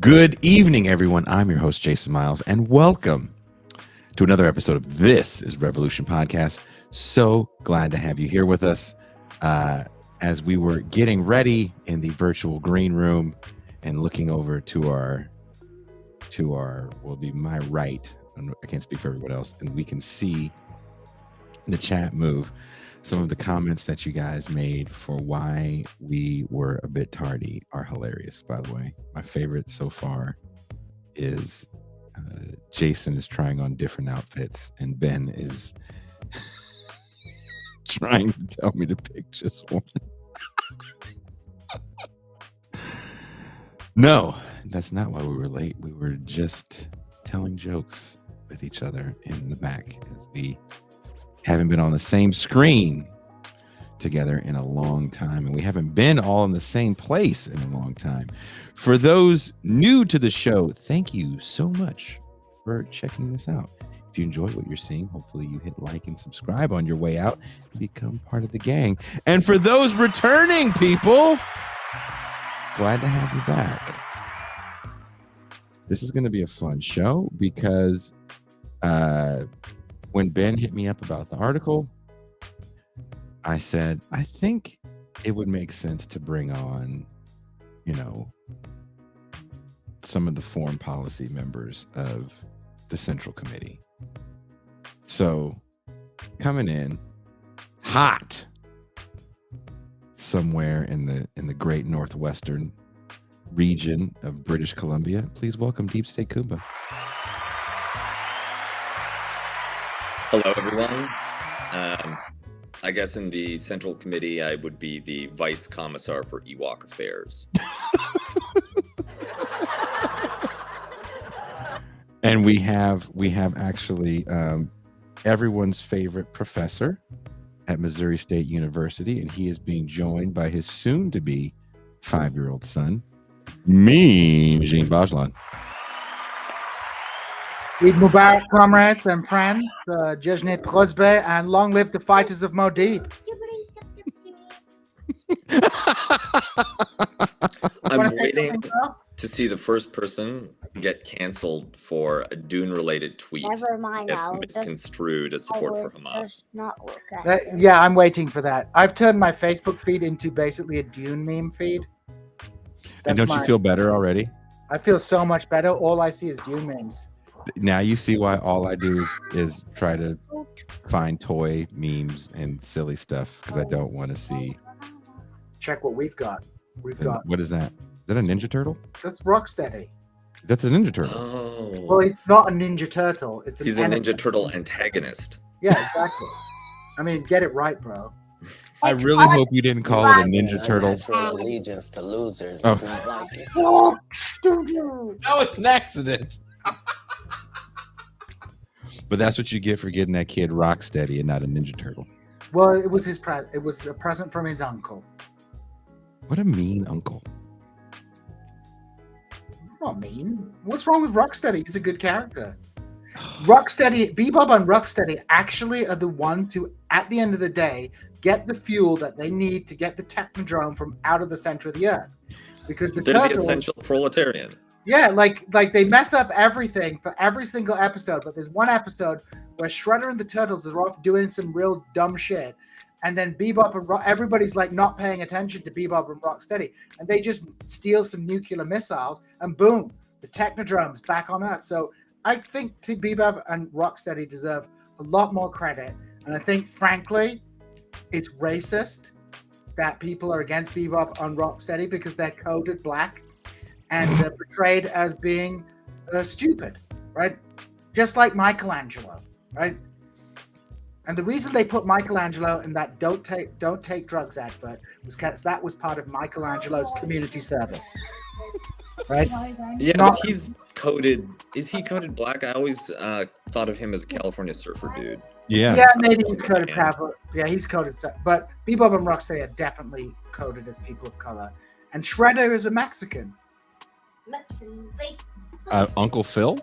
Good evening, everyone. I'm your host, Jason Myles, and welcome to another episode of This is Revolution Podcast. So glad to have you here with us as we were getting ready in the virtual green room and looking over to our will be my right. I can't speak for everyone else, and we can see the chat move. Some of the comments that you guys made for why we were a bit tardy are hilarious, by the way. My favorite so far is Jason is trying on different outfits and Ben is trying to tell me to pick just one. No, that's not why we were late. We were just telling jokes with each other in the back as we haven't been on the same screen together in a long time, and we haven't been all in the same place in a long time. For those new to the show, thank you so much for checking this out. If you enjoy what you're seeing, hopefully you hit like and subscribe on your way out and become part of the gang. And for those returning people, glad to have you back. This is going to be a fun show because when Ben hit me up about the article, I said, I think it would make sense to bring on, some of the foreign policy members of the Central Committee. So coming in hot somewhere in the great northwestern region of British Columbia, please welcome Deep State Kumba. Hello, everyone. I guess in the Central Committee, I would be the Vice Commissar for Ewok Affairs. And we have actually everyone's favorite professor at Missouri State University, and he is being joined by his soon-to-be 5-year-old son, Jean Bajlan. Eid Mubarak, comrades and friends, Jejne Prosbe, and long live the fighters of Modib. I'm waiting to see the first person get canceled for a Dune-related tweet that's misconstrued as support for Hamas. Yeah, I'm waiting for that. I've turned my Facebook feed into basically a Dune meme feed. And don't you feel better already? I feel so much better. All I see is Dune memes. Now you see why all I do is try to find toy memes and silly stuff because I don't want to see. Check what we've got. What is that? Is that a Ninja Turtle? That's Rocksteady. That's a Ninja Turtle. Oh. Well, it's not a Ninja Turtle. He's a Ninja Turtle antagonist. Yeah, exactly. I mean, get it right, bro. I really hope you didn't call it a Ninja Turtle. Allegiance to losers. Oh. Like it. No, it's an accident. But that's what you get for getting that kid Rocksteady and not a Ninja Turtle. Well, it was it was a present from his uncle. What a mean uncle. It's not mean. What's wrong with Rocksteady? He's a good character. Rocksteady, Bebop and Rocksteady actually are the ones who, at the end of the day, get the fuel that they need to get the Technodrome from out of the center of the earth. Because They're the essential proletarian. Yeah, like they mess up everything for every single episode, but there's one episode where Shredder and the Turtles are off doing some real dumb shit, and then Bebop and everybody's like not paying attention to Bebop and Rocksteady, and they just steal some nuclear missiles, and boom, the Technodrome's back on Earth. So I think Bebop and Rocksteady deserve a lot more credit, and I think, frankly, it's racist that people are against Bebop and Rocksteady because they're coded black. And they're portrayed as being stupid, right? Just like Michelangelo, right? And the reason they put Michelangelo in that don't take drugs advert was because that was part of Michelangelo's community service, right? Yeah, but he's coded. Is he coded black? I always thought of him as a California surfer dude. Yeah. Yeah, maybe he's coded purple. Yeah, he's coded. But Bebop and Rocksteady are definitely coded as people of color. And Shredder is a Mexican. Uncle Phil?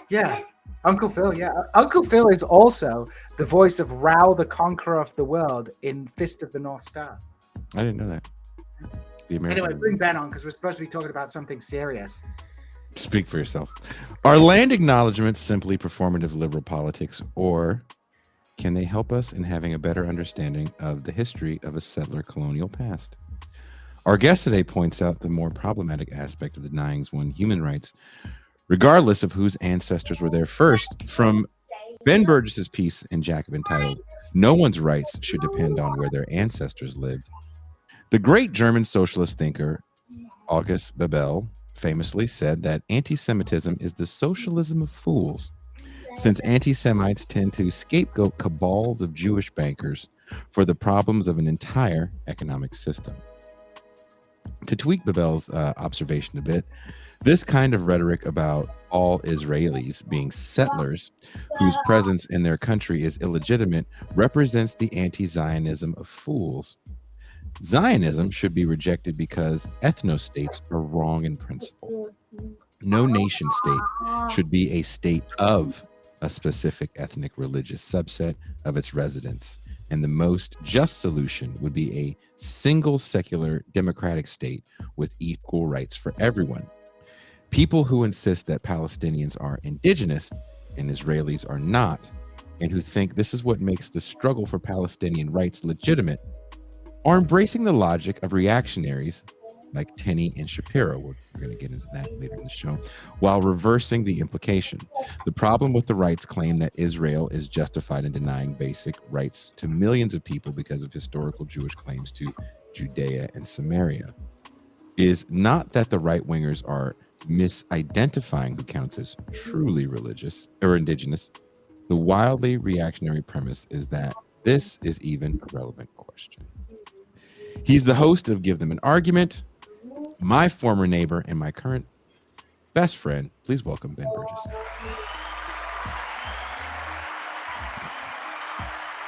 Yeah, Uncle Phil. Yeah, Uncle Phil is also the voice of Rao, the Conqueror of the World in Fist of the North Star. I didn't know that. the American. Anyway, bring Ben on because we're supposed to be talking about something serious. Speak for yourself. Are land acknowledgements simply performative liberal politics, or can they help us in having a better understanding of the history of a settler colonial past? Our guest today points out the more problematic aspect of denying one's human rights, regardless of whose ancestors were there first, from Ben Burgis's piece in Jacobin titled, "No One's Rights Should Depend on Where Their Ancestors Lived." The great German socialist thinker August Bebel famously said that anti-Semitism is the socialism of fools, since anti-Semites tend to scapegoat cabals of Jewish bankers for the problems of an entire economic system. To tweak Bebel's observation a bit, this kind of rhetoric about all Israelis being settlers whose presence in their country is illegitimate represents the anti-Zionism of fools. Zionism should be rejected because ethno-states are wrong in principle. No nation state should be a state of a specific ethnic religious subset of its residents, and the most just solution would be a single secular democratic state with equal rights for everyone. People who insist that Palestinians are indigenous and Israelis are not, and who think this is what makes the struggle for Palestinian rights legitimate, are embracing the logic of reactionaries like Tenney and Shapiro. We're going to get into that later in the show, while reversing the implication. The problem with the rights claim that Israel is justified in denying basic rights to millions of people because of historical Jewish claims to Judea and Samaria is not that the right-wingers are misidentifying who counts as truly religious or indigenous. The wildly reactionary premise is that this is even a relevant question. He's the host of Give Them an Argument, my former neighbor and my current best friend. Please welcome Ben Burgis.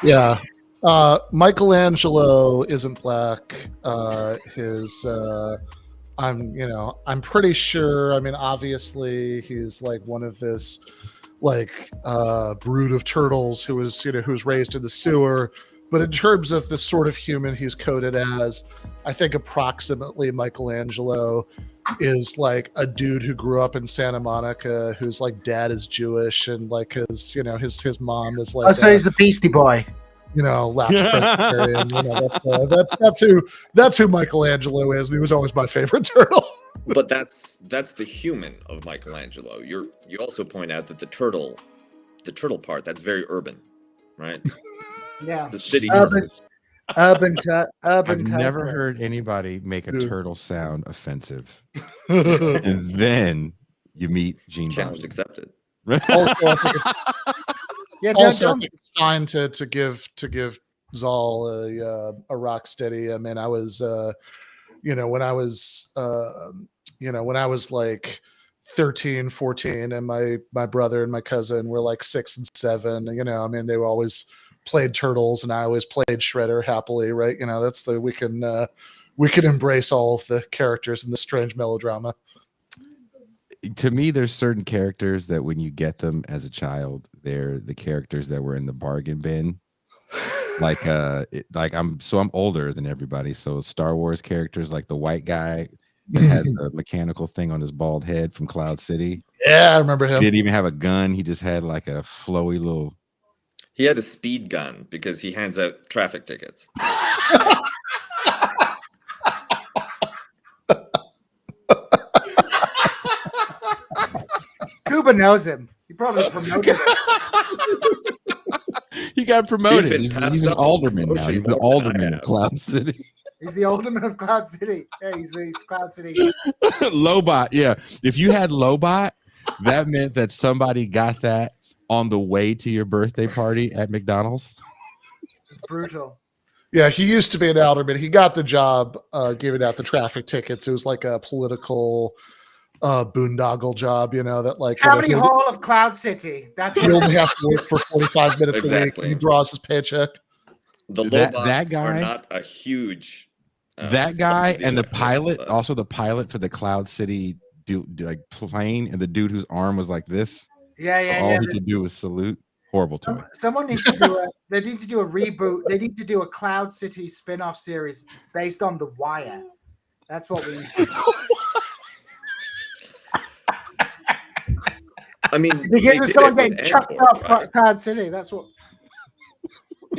Yeah. Michelangelo isn't black. I'm pretty sure, I mean, obviously he's like one of this brood of turtles who was raised in the sewer. But in terms of the sort of human he's coded as, I think approximately Michelangelo is like a dude who grew up in Santa Monica, whose like dad is Jewish, and like his mom is like. Oh, so he's a Beastie Boy. Lapsed Presbyterian. That's who Michelangelo is. And he was always my favorite turtle. But that's the human of Michelangelo. You also point out that the turtle part, that's very urban, right? Yeah, the city. Urban. I've never heard anybody make a turtle sound offensive, and then you meet Gene. Challenge accepted. Also, I think it's fine to give Zal a rock steady. I mean, I was when I was like 13, 14, and my brother and my cousin were like 6 and 7. They were always played Turtles, and I always played Shredder happily, right? That's we can embrace all of the characters in the strange melodrama. To me, there's certain characters that when you get them as a child, they're the characters that were in the bargain bin. I'm older than everybody. So Star Wars characters like the white guy that had the mechanical thing on his bald head from Cloud City. Yeah, I remember him. He didn't even have a gun. He just had like a flowy little. He had a speed gun because he hands out traffic tickets. Cuba knows him. He probably promoted him. He got promoted. He's an alderman now. He's the alderman of Cloud City. He's the alderman of Cloud City. Yeah, he's Cloud City. Lobot, yeah. If you had Lobot, that meant that somebody got that on the way to your birthday party at McDonald's. It's brutal. Yeah, he used to be an alderman. He got the job giving out the traffic tickets. It was like a political boondoggle job, that like Tammany Hall of Cloud City. That's he only has to work for 45 minutes a week. And he draws his paycheck. The Lobots are not a huge. That guy and the pilot, also the pilot for the Cloud City plane, and the dude whose arm was like this. Yeah. All he could do was salute. Horrible to me. Someone needs to do they need to do a reboot. They need to do a Cloud City spin-off series based on The Wire. That's what we. I mean, Begin with someone getting Andor, chucked off right? Cloud City. That's what.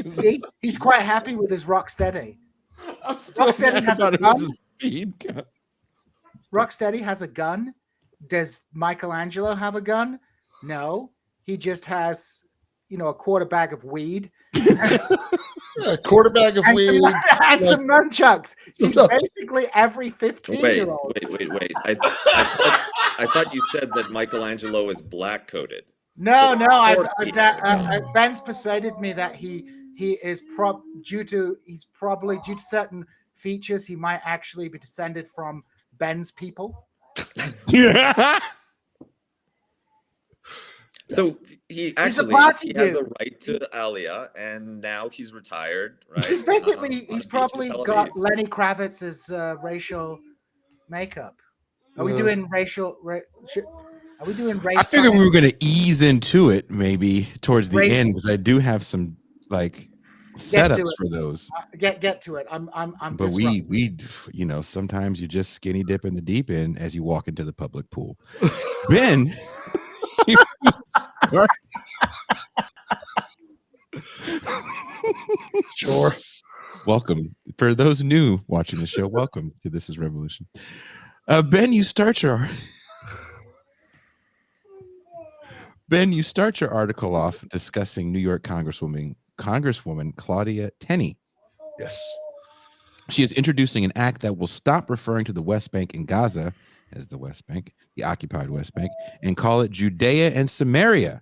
See, he's quite happy with his Rocksteady. Rocksteady has a gun. Rocksteady has a gun. Does Michelangelo have a gun? No, he just has, a quarter bag of weed. A quarter bag of weed and some nunchucks. He's basically every 15-year-old. Wait. I thought you said that Michelangelo is black coded. No. Ben's persuaded me that he is due to certain features, he might actually be descended from Ben's people. Yeah. So he has a right to Alia, and now he's retired, right? He's basically he's probably got Lenny Kravitz's racial makeup. Are we doing racial? Are we doing race? I figured we were going to ease into it maybe towards the end, because I do have some setups for those. Get to it. I'm. But we sometimes you just skinny dip in the deep end as you walk into the public pool. Ben. Sure. Welcome. For those new watching the show, welcome to This is Revolution. Ben, you start your article off discussing New York Congresswoman Claudia Tenney. Yes. She is introducing an act that will stop referring to the West Bank and Gaza as the West Bank, the occupied West Bank, and call it Judea and Samaria.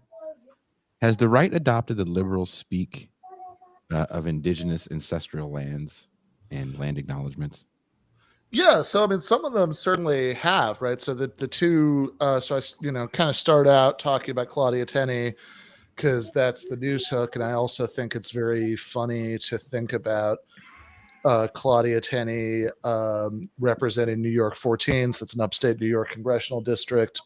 Has the right adopted the liberal speak of indigenous ancestral lands and land acknowledgements? Yeah, so I mean, some of them certainly have, right? So the two, so I kind of start out talking about Claudia Tenney because that's the news hook, and I also think it's very funny to think about Claudia Tenney representing New York 14s. That's an upstate New York congressional district.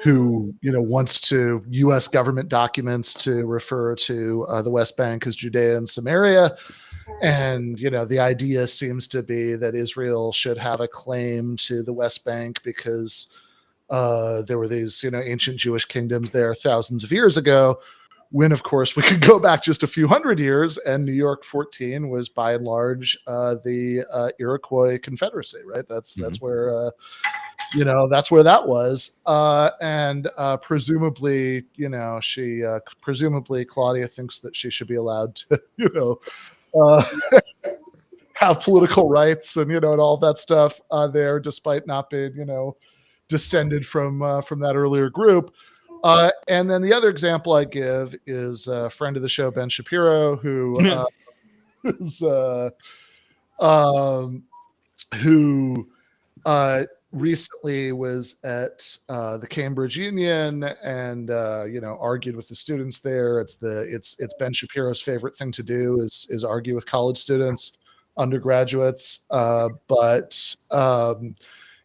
Who wants to U.S. government documents to refer to the West Bank as Judea and Samaria, and the idea seems to be that Israel should have a claim to the West Bank because there were these ancient Jewish kingdoms there thousands of years ago. When, of course, we could go back just a few hundred years, and New York 14 was by and large the Iroquois Confederacy, right? That's where that's where that was, and presumably, presumably Claudia thinks that she should be allowed to, have political rights and and all that stuff there, despite not being descended from that earlier group. And then the other example I give is a friend of the show, Ben Shapiro, who recently was at the Cambridge Union and argued with the students there. It's Ben Shapiro's favorite thing to do is argue with college students, undergraduates, but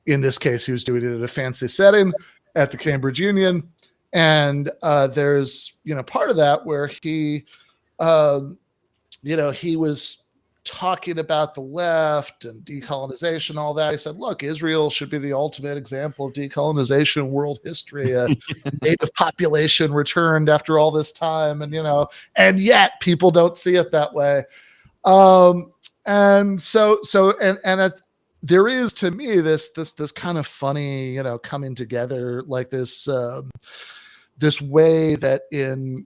in this case he was doing it at a fancy setting at the Cambridge Union. And there's part of that where he he was talking about the left and decolonization, all that. He said, look, Israel should be the ultimate example of decolonization in world history. A native population returned after all this time, and yet people don't see it that way. And so there is, to me, this kind of funny, coming together like this way that in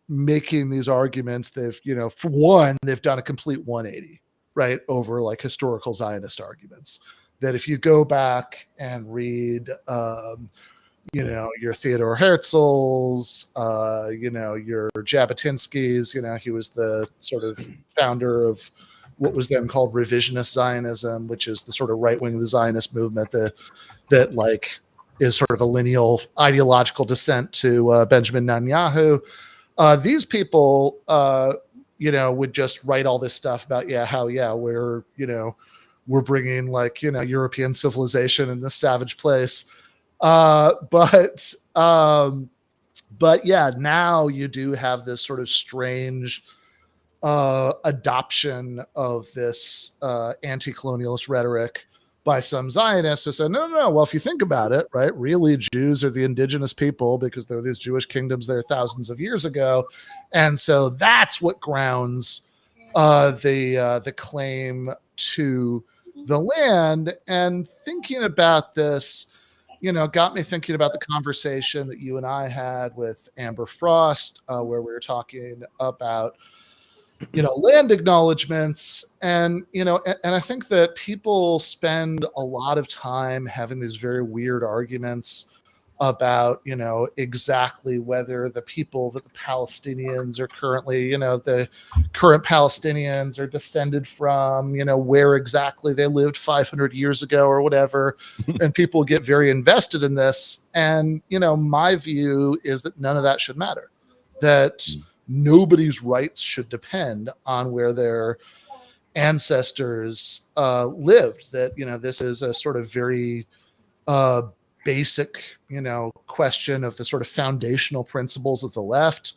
making these arguments, they've for one, they've done a complete 180, right, over like historical Zionist arguments. That if you go back and read your Theodore Herzl's, your Jabotinsky's, he was the sort of founder of what was then called revisionist Zionism, which is the sort of right wing of the Zionist movement that like is sort of a lineal ideological descent to Benjamin Netanyahu. These people, would just write all this stuff about, we're bringing like, European civilization in this savage place. But yeah, now you do have this sort of strange adoption of this anti-colonialist rhetoric by some Zionists who said, no. Well, if you think about it, right, really Jews are the indigenous people because there were these Jewish kingdoms there thousands of years ago. And so that's what grounds the claim to the land. And thinking about this, got me thinking about the conversation that you and I had with Amber Frost, where we were talking about land acknowledgements, and I think that people spend a lot of time having these very weird arguments about exactly whether the people that the Palestinians are currently the current Palestinians are descended from where exactly they lived 500 years ago or whatever. And people get very invested in this, and my view is that none of that should matter, that nobody's rights should depend on where their ancestors lived, that this is a sort of very basic question of the sort of foundational principles of the left,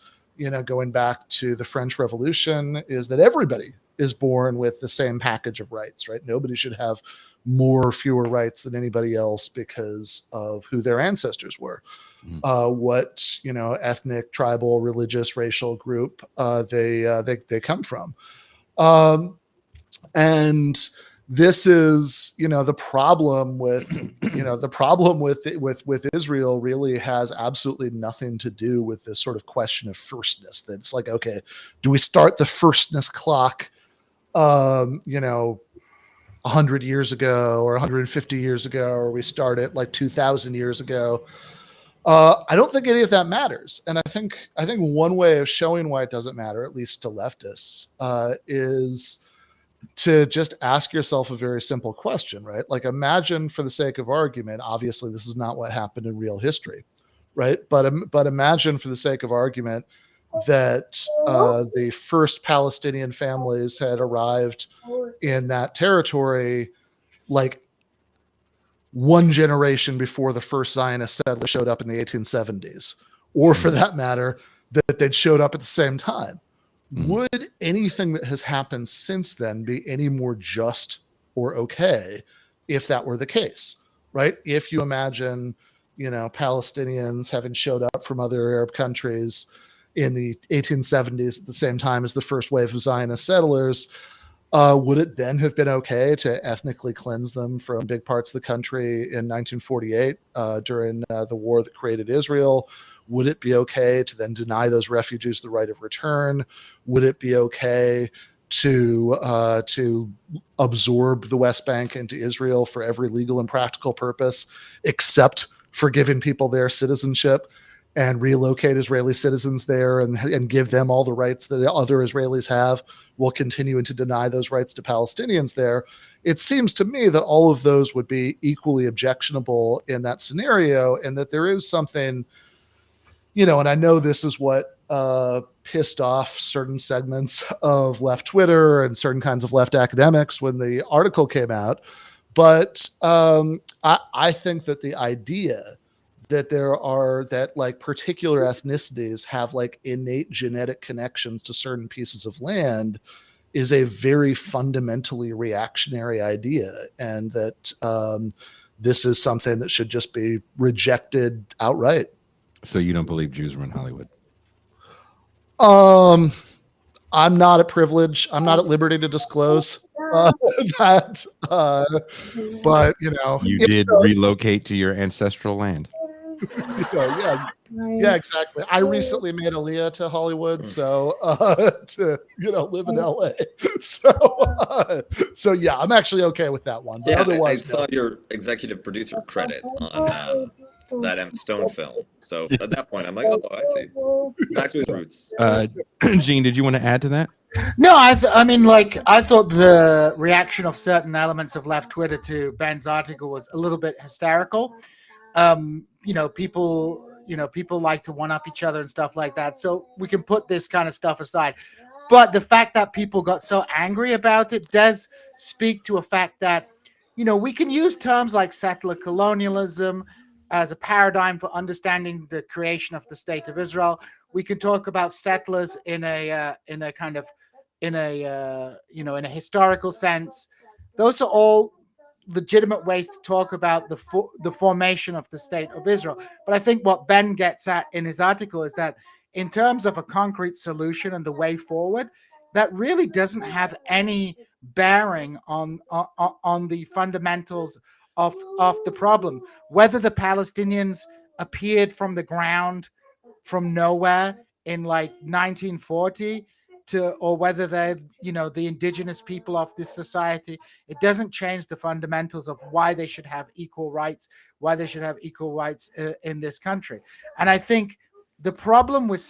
going back to the French Revolution, is that everybody is born with the same package of rights, right? Nobody should have more or fewer rights than anybody else because of who their ancestors were. What ethnic, tribal, religious, racial group they come from, and this is the problem with the problem with Israel really has absolutely nothing to do with this sort of question of firstness. That it's like, okay, do we start the firstness clock 100 years ago or 150 years ago, or we start it like 2,000 years ago? I don't think any of that matters. And I think one way of showing why it doesn't matter, at least to leftists, is to just ask yourself a very simple question, right? Like, imagine, for the sake of argument, obviously this is not what happened in real history, right? But imagine, for the sake of argument, that the first Palestinian families had arrived in that territory like one generation before the first Zionist settlers showed up in the 1870s, or for that matter, that they'd showed up at the same time. Would anything that has happened since then be any more just or okay if that were the case, right? If you imagine, Palestinians having showed up from other Arab countries in the 1870s at the same time as the first wave of Zionist settlers, would it then have been okay to ethnically cleanse them from big parts of the country in 1948 during the war that created Israel? Would it be okay to then deny those refugees the right of return? Would it be okay to absorb the West Bank into Israel for every legal and practical purpose, except for giving people their citizenship, and relocate Israeli citizens there and give them all the rights that other Israelis have, while continuing to deny those rights to Palestinians there? It seems to me that all of those would be equally objectionable in that scenario, and that there is something, and I know this is what pissed off certain segments of left Twitter and certain kinds of left academics when the article came out, but I think that the idea that like particular ethnicities have like innate genetic connections to certain pieces of land is a very fundamentally reactionary idea, and that this is something that should just be rejected outright. So you don't believe Jews run Hollywood? I'm not at privilege. I'm not at liberty to disclose that. But you did relocate to your ancestral land. Yeah, exactly. I recently made Aliyah to Hollywood, so to live in LA. So yeah, I'm actually okay with that one. But yeah, otherwise, I saw your executive producer credit on that Emma Stone film. So at that point, I'm like, oh, I see. Back to his roots. Gene, did you want to add to that? No, I thought the reaction of certain elements of left Twitter to Ben's article was a little bit hysterical. People like to one up each other and stuff like that. So we can put this kind of stuff aside. But the fact that people got so angry about it does speak to a fact that, we can use terms like settler colonialism as a paradigm for understanding the creation of the state of Israel. We can talk about settlers in a kind of in a in a historical sense. Those are all legitimate ways to talk about the formation of the state of Israel. But I think what Ben gets at in his article is that in terms of a concrete solution and the way forward, that really doesn't have any bearing on the fundamentals of the problem. Whether the Palestinians appeared from the ground from nowhere in like 1940 or whether they're the indigenous people of this society, it doesn't change the fundamentals of why they should have equal rights, in this country. And I think the problem with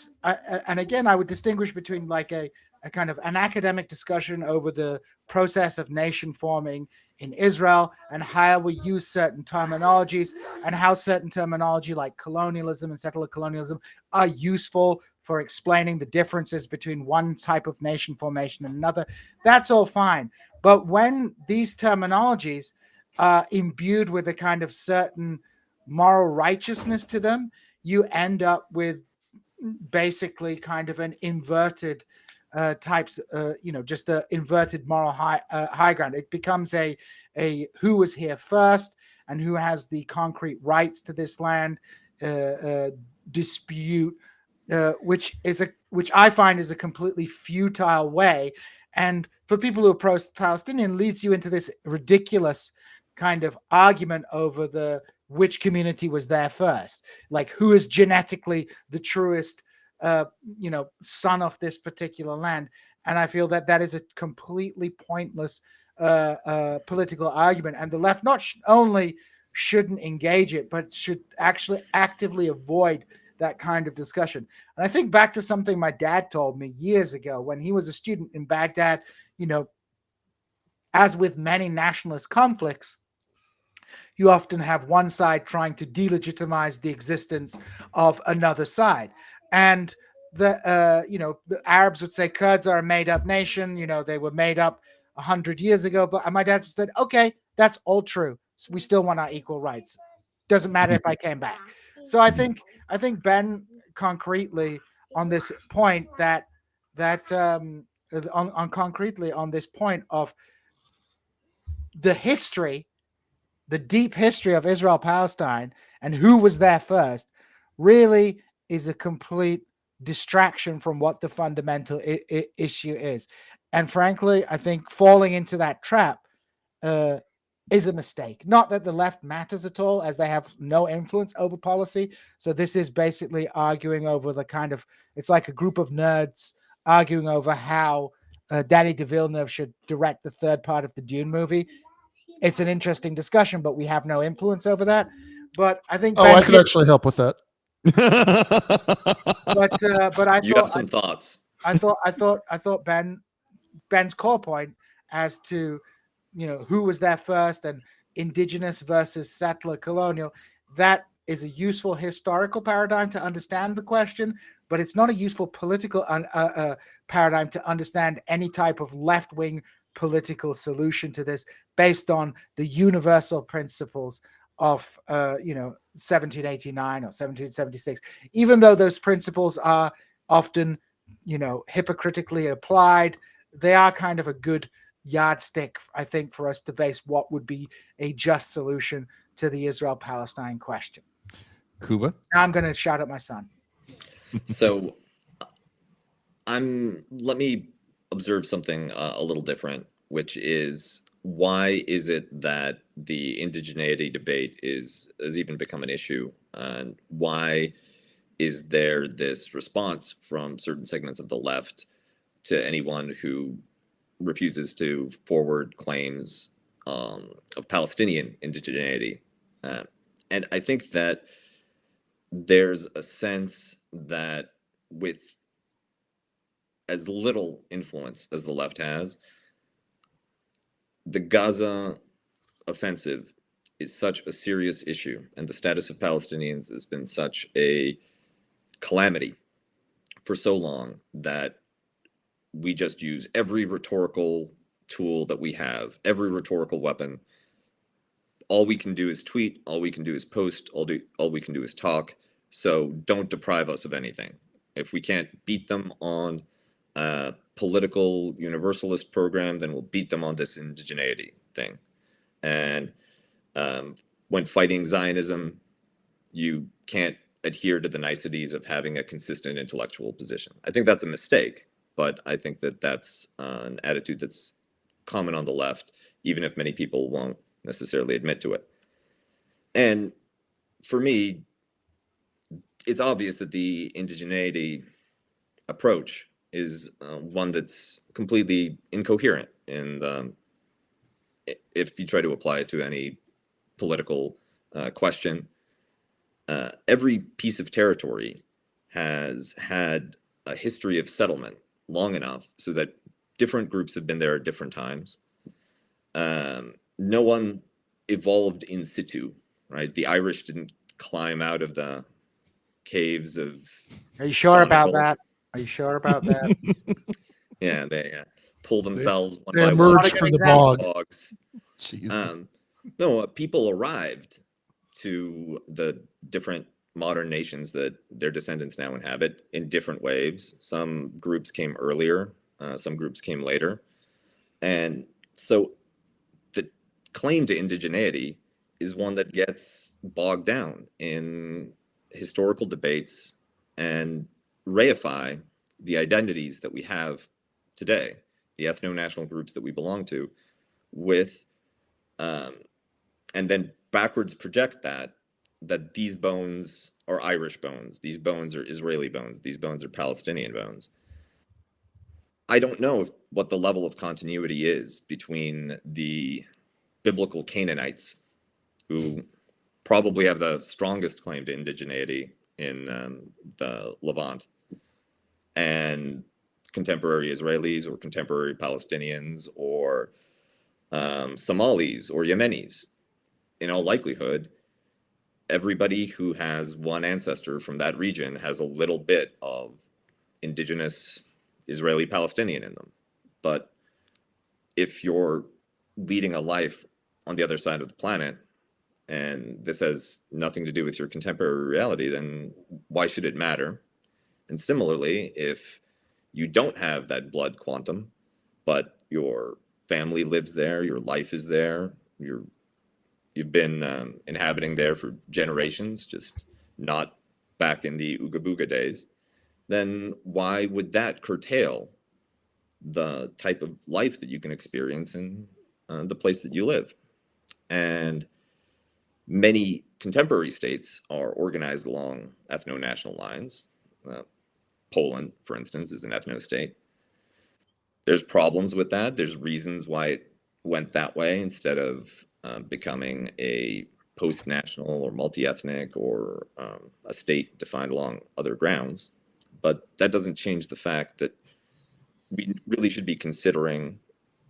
and again I would distinguish between like a kind of an academic discussion over the process of nation forming in Israel and how we use certain terminologies and how certain terminology like colonialism and settler colonialism are useful for explaining the differences between one type of nation formation and another. That's all fine. But when these terminologies are imbued with a kind of certain moral righteousness to them, you end up with basically kind of an inverted types, just an inverted moral high ground. It becomes a who was here first and who has the concrete rights to this land dispute, which I find is a completely futile way. And for people who are pro-Palestinian, leads you into this ridiculous kind of argument over which community was there first, like who is genetically the truest son of this particular land. And I feel that is a completely pointless political argument, and the left not only shouldn't engage it, but should actually actively avoid that kind of discussion. And I think back to something my dad told me years ago when he was a student in Baghdad. As with many nationalist conflicts, you often have one side trying to delegitimize the existence of another side. And the Arabs would say Kurds are a made-up nation. They were made up 100 years ago. But my dad said, okay, that's all true. So we still want our equal rights. Doesn't matter if I came back. So I think Ben concretely on this point concretely on this point of the history, the deep history of Israel-Palestine and who was there first really is a complete distraction from what the fundamental issue is. And frankly, I think falling into that trap is a mistake. Not that the left matters at all, as they have no influence over policy. So this is basically arguing over it's like a group of nerds arguing over how Danny DeVilleneuve should direct the third part of the Dune movie. It's an interesting discussion, but we have no influence over that. But I think I could actually help with that. but I you have some thoughts. I thought Ben's core point as to who was there first and indigenous versus settler colonial, that is a useful historical paradigm to understand the question, but it's not a useful political paradigm to understand any type of left-wing political solution to this based on the universal principles of 1789 or 1776, even though those principles are often hypocritically applied. They are kind of a good yardstick, I think, for us to base what would be a just solution to the Israel-Palestine question. Kuba? Now I'm going to shout at my son. So let me observe something a little different, which is, why is it that the indigeneity debate has even become an issue? And why is there this response from certain segments of the left to anyone who refuses to forward claims of Palestinian indigeneity? And I think that there's a sense that with as little influence as the left has, the Gaza offensive is such a serious issue, and the status of Palestinians has been such a calamity for so long that we just use every rhetorical tool that we have, every rhetorical weapon. All we can do is tweet, all we can do is post, all we can do is talk. So don't deprive us of anything. If we can't beat them on political universalist program, then we'll beat them on this indigeneity thing. And when fighting Zionism, you can't adhere to the niceties of having a consistent intellectual position. I think that's a mistake, but I think that that's an attitude that's common on the left, even if many people won't necessarily admit to it. And for me, it's obvious that the indigeneity approach is one that's completely incoherent. And if you try to apply it to any political question, every piece of territory has had a history of settlement long enough so that different groups have been there at different times. No one evolved in situ, right? The Irish didn't climb out of the caves of. Are you sure about Donegal. that? Are you sure about that? Yeah, they pull themselves one They by one. emerged from the bog. Bogs. Jesus. No, people arrived to the different modern nations that their descendants now inhabit in different waves. Some groups came earlier, some groups came later. And so the claim to indigeneity is one that gets bogged down in historical debates and reify the identities that we have today, the ethno-national groups that we belong to, with and then backwards project that these bones are Irish bones, these bones are Israeli bones, these bones are Palestinian bones. I don't know what the level of continuity is between the biblical Canaanites, who probably have the strongest claim to indigeneity in the Levant, and contemporary Israelis or contemporary Palestinians or Somalis or Yemenis. In all likelihood, everybody who has one ancestor from that region has a little bit of indigenous Israeli Palestinian in them. But if you're leading a life on the other side of the planet, and this has nothing to do with your contemporary reality, then why should it matter? And similarly, if you don't have that blood quantum, but your family lives there, your life is there, you've been inhabiting there for generations, just not back in the Ooga Booga days, then why would that curtail the type of life that you can experience in the place that you live? And many contemporary states are organized along ethno-national lines. Poland, for instance, is an ethno-state. There's problems with that. There's reasons why it went that way instead of becoming a post-national or multi-ethnic or a state defined along other grounds. But that doesn't change the fact that we really should be considering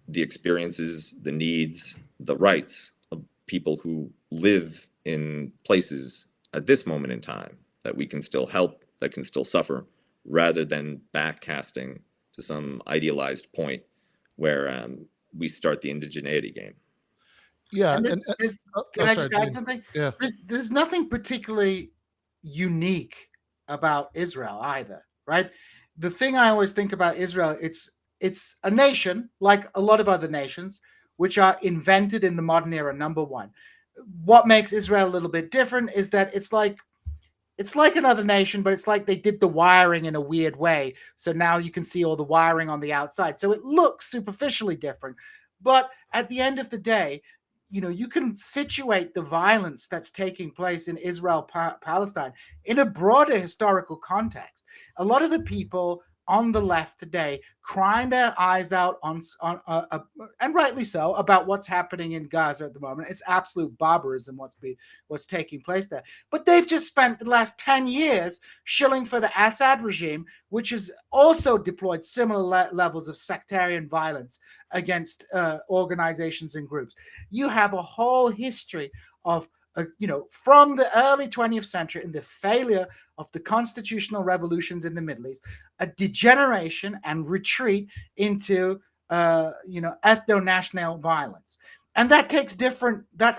the experiences, the needs, the rights of people who live in places at this moment in time that we can still help, that can still suffer, rather than backcasting to some idealized point where we start the indigeneity game. Yeah. And can I sorry, just add Gene. something? Yeah. There's nothing particularly unique about Israel either, right? The thing I always think about Israel, it's a nation like a lot of other nations, which are invented in the modern era. Number one, what makes Israel a little bit different is that it's like another nation, but it's like they did the wiring in a weird way. So now you can see all the wiring on the outside. So it looks superficially different. But at the end of the day, you can situate the violence that's taking place in Israel, Palestine in a broader historical context. A lot of the people on the left today crying their eyes out and rightly so, about what's happening in Gaza at the moment. It's absolute barbarism what's taking place there. But they've just spent the last 10 years shilling for the Assad regime, which has also deployed similar levels of sectarian violence against organizations and groups. You have a whole history of from the early 20th century, in the failure of the constitutional revolutions in the Middle East, a degeneration and retreat into ethno-national violence. And that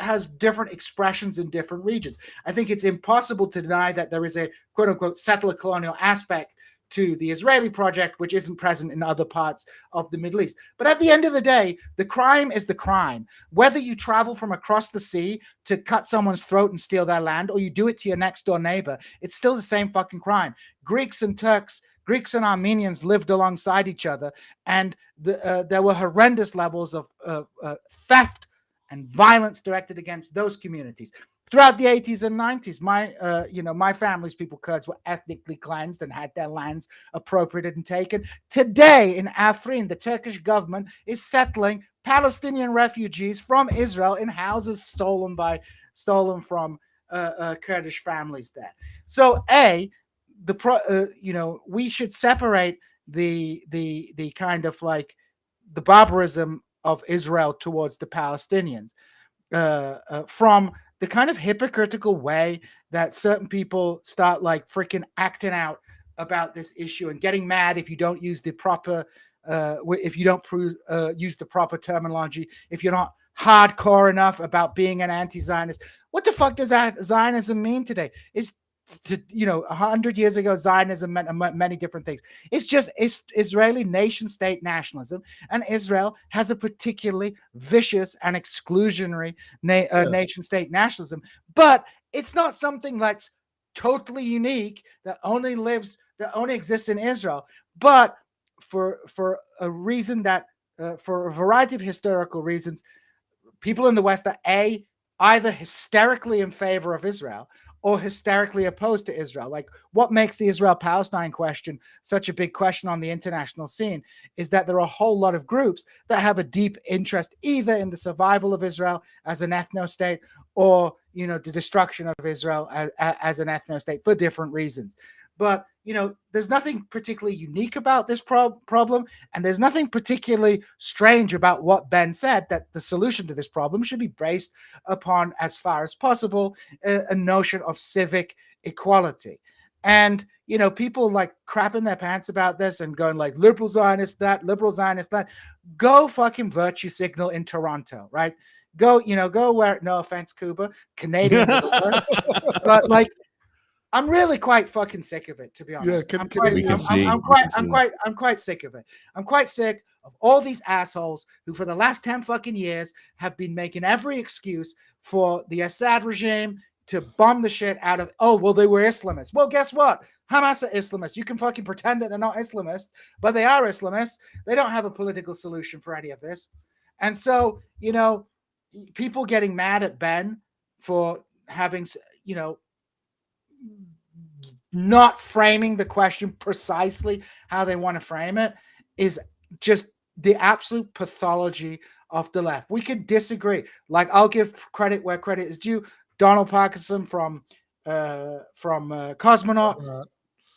has different expressions in different regions. I think it's impossible to deny that there is a quote unquote settler colonial aspect to the Israeli project, which isn't present in other parts of the Middle East. But at the end of the day, the crime is the crime. Whether you travel from across the sea to cut someone's throat and steal their land, or you do it to your next door neighbor, it's still the same fucking crime. Greeks and Armenians lived alongside each other, and there were horrendous levels of theft and violence directed against those communities. Throughout the 80s and 90s, my family's people, Kurds, were ethnically cleansed and had their lands appropriated and taken. Today in Afrin, the Turkish government is settling Palestinian refugees from Israel in houses stolen from Kurdish families there. So, we should separate the kind of like the barbarism of Israel towards the Palestinians from the kind of hypocritical way that certain people start like freaking acting out about this issue and getting mad if you don't use the proper use the proper terminology, if you're not hardcore enough about being an anti-Zionist. What the fuck does Zionism mean today? 100 years ago, Zionism meant many different things. It's Israeli nation-state nationalism, and Israel has a particularly vicious and exclusionary nation-state nationalism. But it's not something that's totally unique that only exists in Israel. But for a reason that, for a variety of historical reasons, people in the West are either hysterically in favor of Israel or hysterically opposed to Israel. Like, what makes the Israel-Palestine question such a big question on the international scene is that there are a whole lot of groups that have a deep interest either in the survival of Israel as an ethno-state or, the destruction of Israel as an ethno-state for different reasons. But, there's nothing particularly unique about this problem, and there's nothing particularly strange about what Ben said, that the solution to this problem should be based upon, as far as possible, a notion of civic equality. And, people like crapping their pants about this and going like, liberal Zionist that, liberal Zionist that. Go fucking virtue signal in Toronto, right? Go where, no offense, Cuba, Canadians, but like, I'm really quite fucking sick of it, to be honest. Yeah, I'm quite sick of it. I'm quite sick of all these assholes who, for the last 10 fucking years, have been making every excuse for the Assad regime to bomb the shit out of. Oh, well, they were Islamists. Well, guess what? Hamas are Islamists. You can fucking pretend that they're not Islamists, but they are Islamists. They don't have a political solution for any of this, and so people getting mad at Ben for having not framing the question precisely how they want to frame it is just the absolute pathology of the left. We could disagree. Like, I'll give credit where credit is due. Donald Parkinson from Cosmonaut,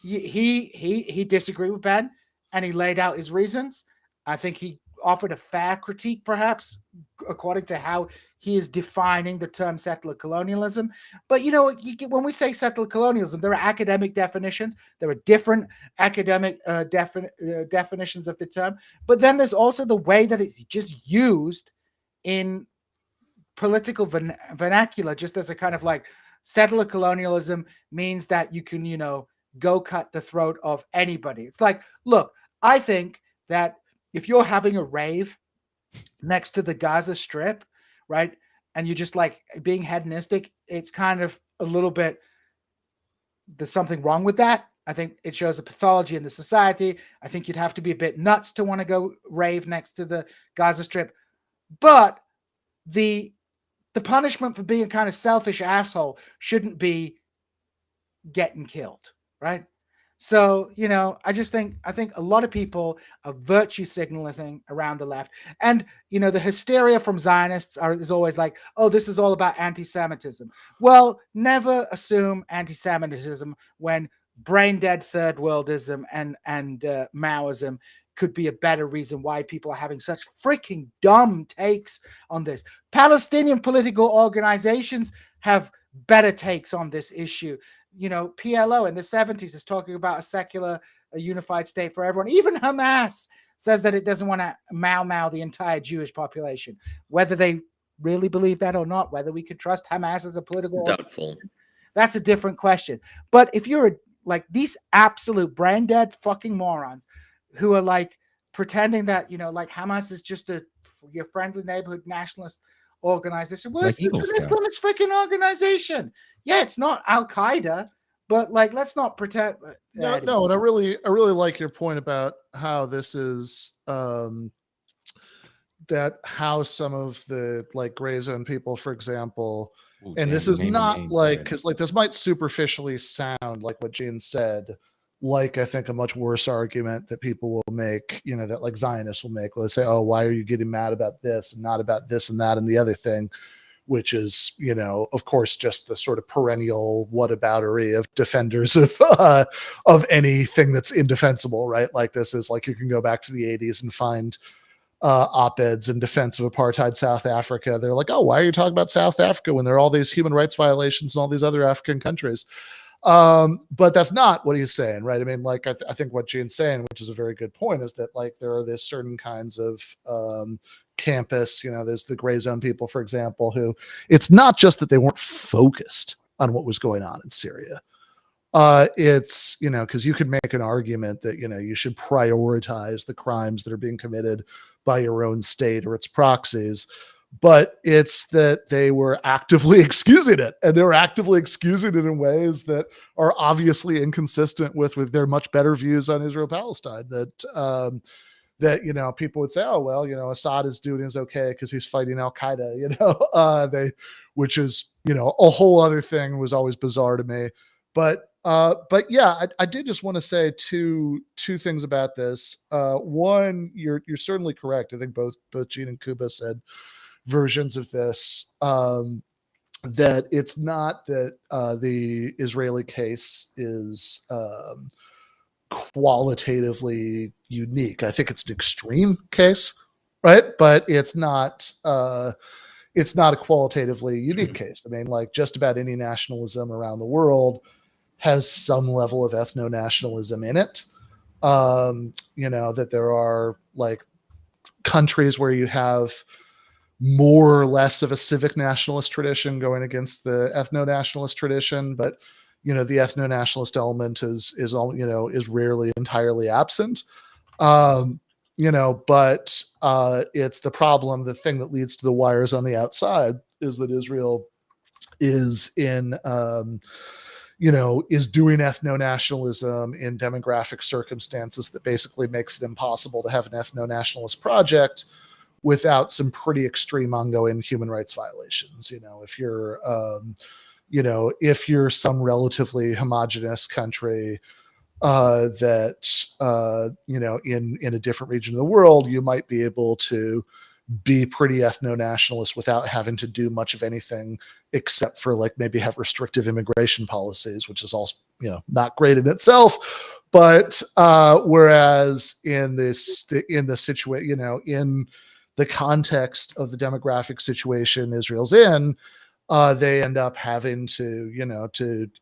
he disagreed with Ben, and he laid out his reasons. I think he offered a fair critique, perhaps, according to how he is defining the term settler colonialism. But when we say settler colonialism, there are academic definitions. There are different academic definitions of the term. But then there's also the way that it's just used in political vernacular, just as a kind of like settler colonialism means that you can, go cut the throat of anybody. It's like, look, I think that if you're having a rave next to the Gaza Strip, right, and you're just like being hedonistic, it's kind of a little bit, there's something wrong with that. I think it shows a pathology in the society. I think you'd have to be a bit nuts to want to go rave next to the Gaza Strip. But the punishment for being a kind of selfish asshole shouldn't be getting killed, right? So, I think a lot of people are virtue signaling around the left. And, the hysteria from Zionists is always like, oh, this is all about anti-Semitism. Well, never assume anti-Semitism when brain-dead third worldism and Maoism could be a better reason why people are having such freaking dumb takes on this. Palestinian political organizations have better takes on this issue. PLO in the 70s is talking about a unified state for everyone. Even Hamas says that it doesn't want to Mao the entire Jewish population. Whether they really believe that or not, whether we could trust Hamas as a political doubtful. That's a different question. But if you're like these absolute brain dead fucking morons who are like pretending that, you know, like Hamas is just your friendly neighborhood nationalist organization. Well, Like it's Eagle an Scout. Islamist freaking organization. Yeah, it's not Al Qaeda, but like, let's not pretend. No, anyway. no, and I really like your point about how this is that how some of the like gray zone people, for example, Ooh, and damn, this you is naming not names like already. because like this might superficially sound like what Gene said, like I think a much worse argument that people will make, you know, that like Zionists will make, where they say, "Oh, why are you getting mad about this and not about this and that and the other thing?" Which is, you know, of course, just the sort of perennial whataboutery of defenders of anything that's indefensible, right? Like this is like you can go back to the 80s and find op-eds in defense of apartheid South Africa. They're like, oh, why are you talking about South Africa when there are all these human rights violations in all these other African countries? But that's not what he's saying, right? I mean, like I think what Gene's saying, which is a very good point, is that like there are these certain kinds of campus, you know, there's the gray zone people, for example, who it's not just that they weren't focused on what was going on in Syria. It's, you know, because you could make an argument that, you know, you should prioritize the crimes that are being committed by your own state or its proxies, but it's that they were actively excusing it, and they were actively excusing it in ways that are obviously inconsistent with their much better views on Israel-Palestine. That you know, people would say, oh well, you know, Assad is doing his okay because he's fighting Al Qaeda, you know, which is, you know, a whole other thing, was always bizarre to me. But yeah, I did just want to say two things about this. One, you're certainly correct. I think both Gene and Kuba said versions of this. That it's not that the Israeli case is qualitatively unique. I think it's an extreme case, right? But it's not a qualitatively unique case. I mean, like just about any nationalism around the world has some level of ethno-nationalism in it. You know, that there are like countries where you have more or less of a civic nationalist tradition going against the ethno-nationalist tradition, but you know, the ethno-nationalist element is all, you know, is rarely entirely absent. You know, but it's the problem, the thing that leads to the wires on the outside is that Israel is in you know, is doing ethno-nationalism in demographic circumstances that basically makes it impossible to have an ethno-nationalist project without some pretty extreme ongoing human rights violations. You know, if you're you know, if you're some relatively homogenous country that you know, in a different region of the world, you might be able to be pretty ethno-nationalist without having to do much of anything except for like maybe have restrictive immigration policies, which is also, you know, not great in itself. But whereas in the situation, you know, in the context of the demographic situation Israel's in, they end up having to, you know,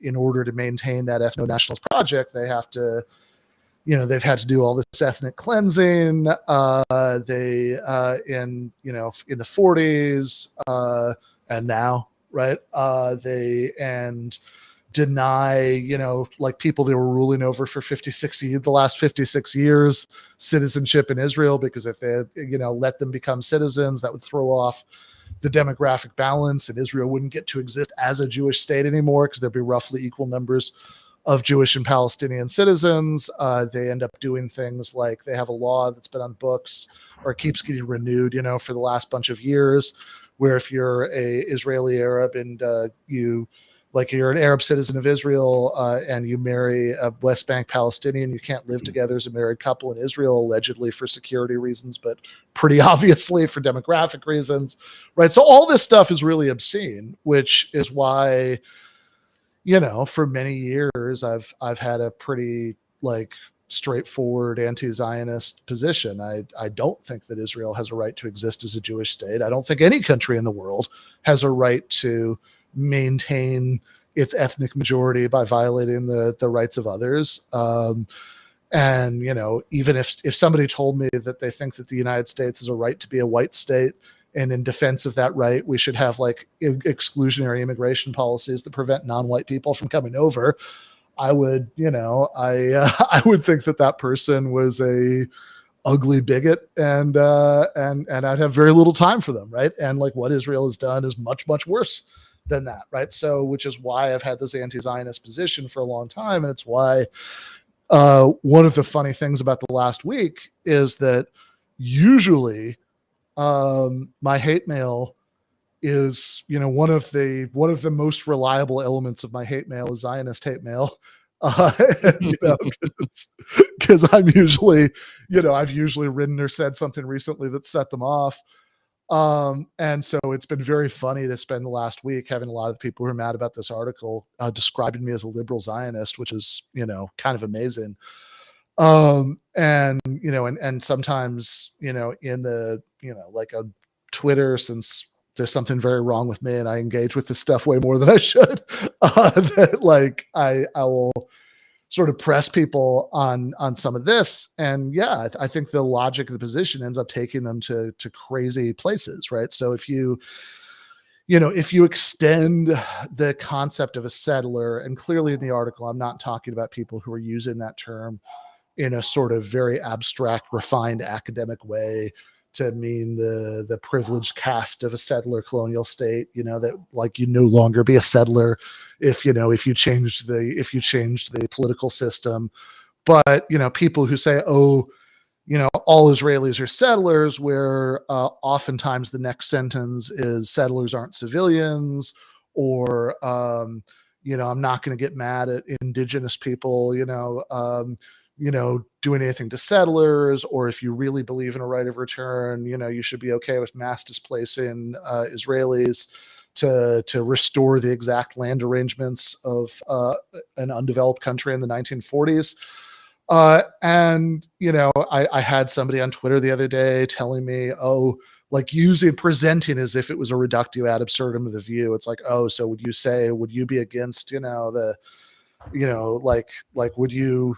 in order to maintain that ethno-nationalist project, they have to, you know, they've had to do all this ethnic cleansing. They in, you know, in the 40s and now, right? They and deny, you know, like people they were ruling over for the last 56 years citizenship in Israel, because if they had, you know, let them become citizens, that would throw off the demographic balance, and Israel wouldn't get to exist as a Jewish state anymore because there'd be roughly equal numbers of Jewish and Palestinian citizens. They end up doing things like they have a law that's been on books or keeps getting renewed, you know, for the last bunch of years, where if you're a Israeli Arab and you're an Arab citizen of Israel and you marry a West Bank Palestinian, you can't live together as a married couple in Israel, allegedly for security reasons, but pretty obviously for demographic reasons, right? So all this stuff is really obscene, which is why, you know, for many years I've had a pretty like straightforward anti-Zionist position. I don't think that Israel has a right to exist as a Jewish state. I don't think any country in the world has a right to maintain its ethnic majority by violating the rights of others. And, you know, even if somebody told me that they think that the United States has a right to be a white state, and in defense of that right, we should have like exclusionary immigration policies that prevent non-white people from coming over, I would, I would think that person was a ugly bigot, and I'd have very little time for them, right? And like what Israel has done is much, much worse than that, right? So, which is why I've had this anti-Zionist position for a long time, and it's why one of the funny things about the last week is that usually my hate mail is, one of the most reliable elements of my hate mail is Zionist hate mail. Because I'm usually, I've usually written or said something recently that set them off. And so it's been very funny to spend the last week having a lot of people who are mad about this article describing me as a liberal Zionist, which is, kind of amazing. And sometimes, in the, like on Twitter, since there's something very wrong with me and I engage with this stuff way more than I should, that like I will sort of press people on some of this. And yeah, I think the logic of the position ends up taking them to crazy places, right? So if you extend the concept of a settler, and clearly in the article, I'm not talking about people who are using that term in a sort of very abstract, refined academic way to mean the privileged caste of a settler colonial state, that like you no longer be a settler if you changed the political system. But, people who say, oh, all Israelis are settlers, where oftentimes the next sentence is settlers aren't civilians, or, I'm not going to get mad at indigenous people, doing anything to settlers, or if you really believe in a right of return, you should be okay with mass displacing Israelis to restore the exact land arrangements of an undeveloped country in the 1940s. And I had somebody on Twitter the other day telling me, oh, like presenting as if it was a reductio ad absurdum of the view. It's like, oh, so would you be against, would you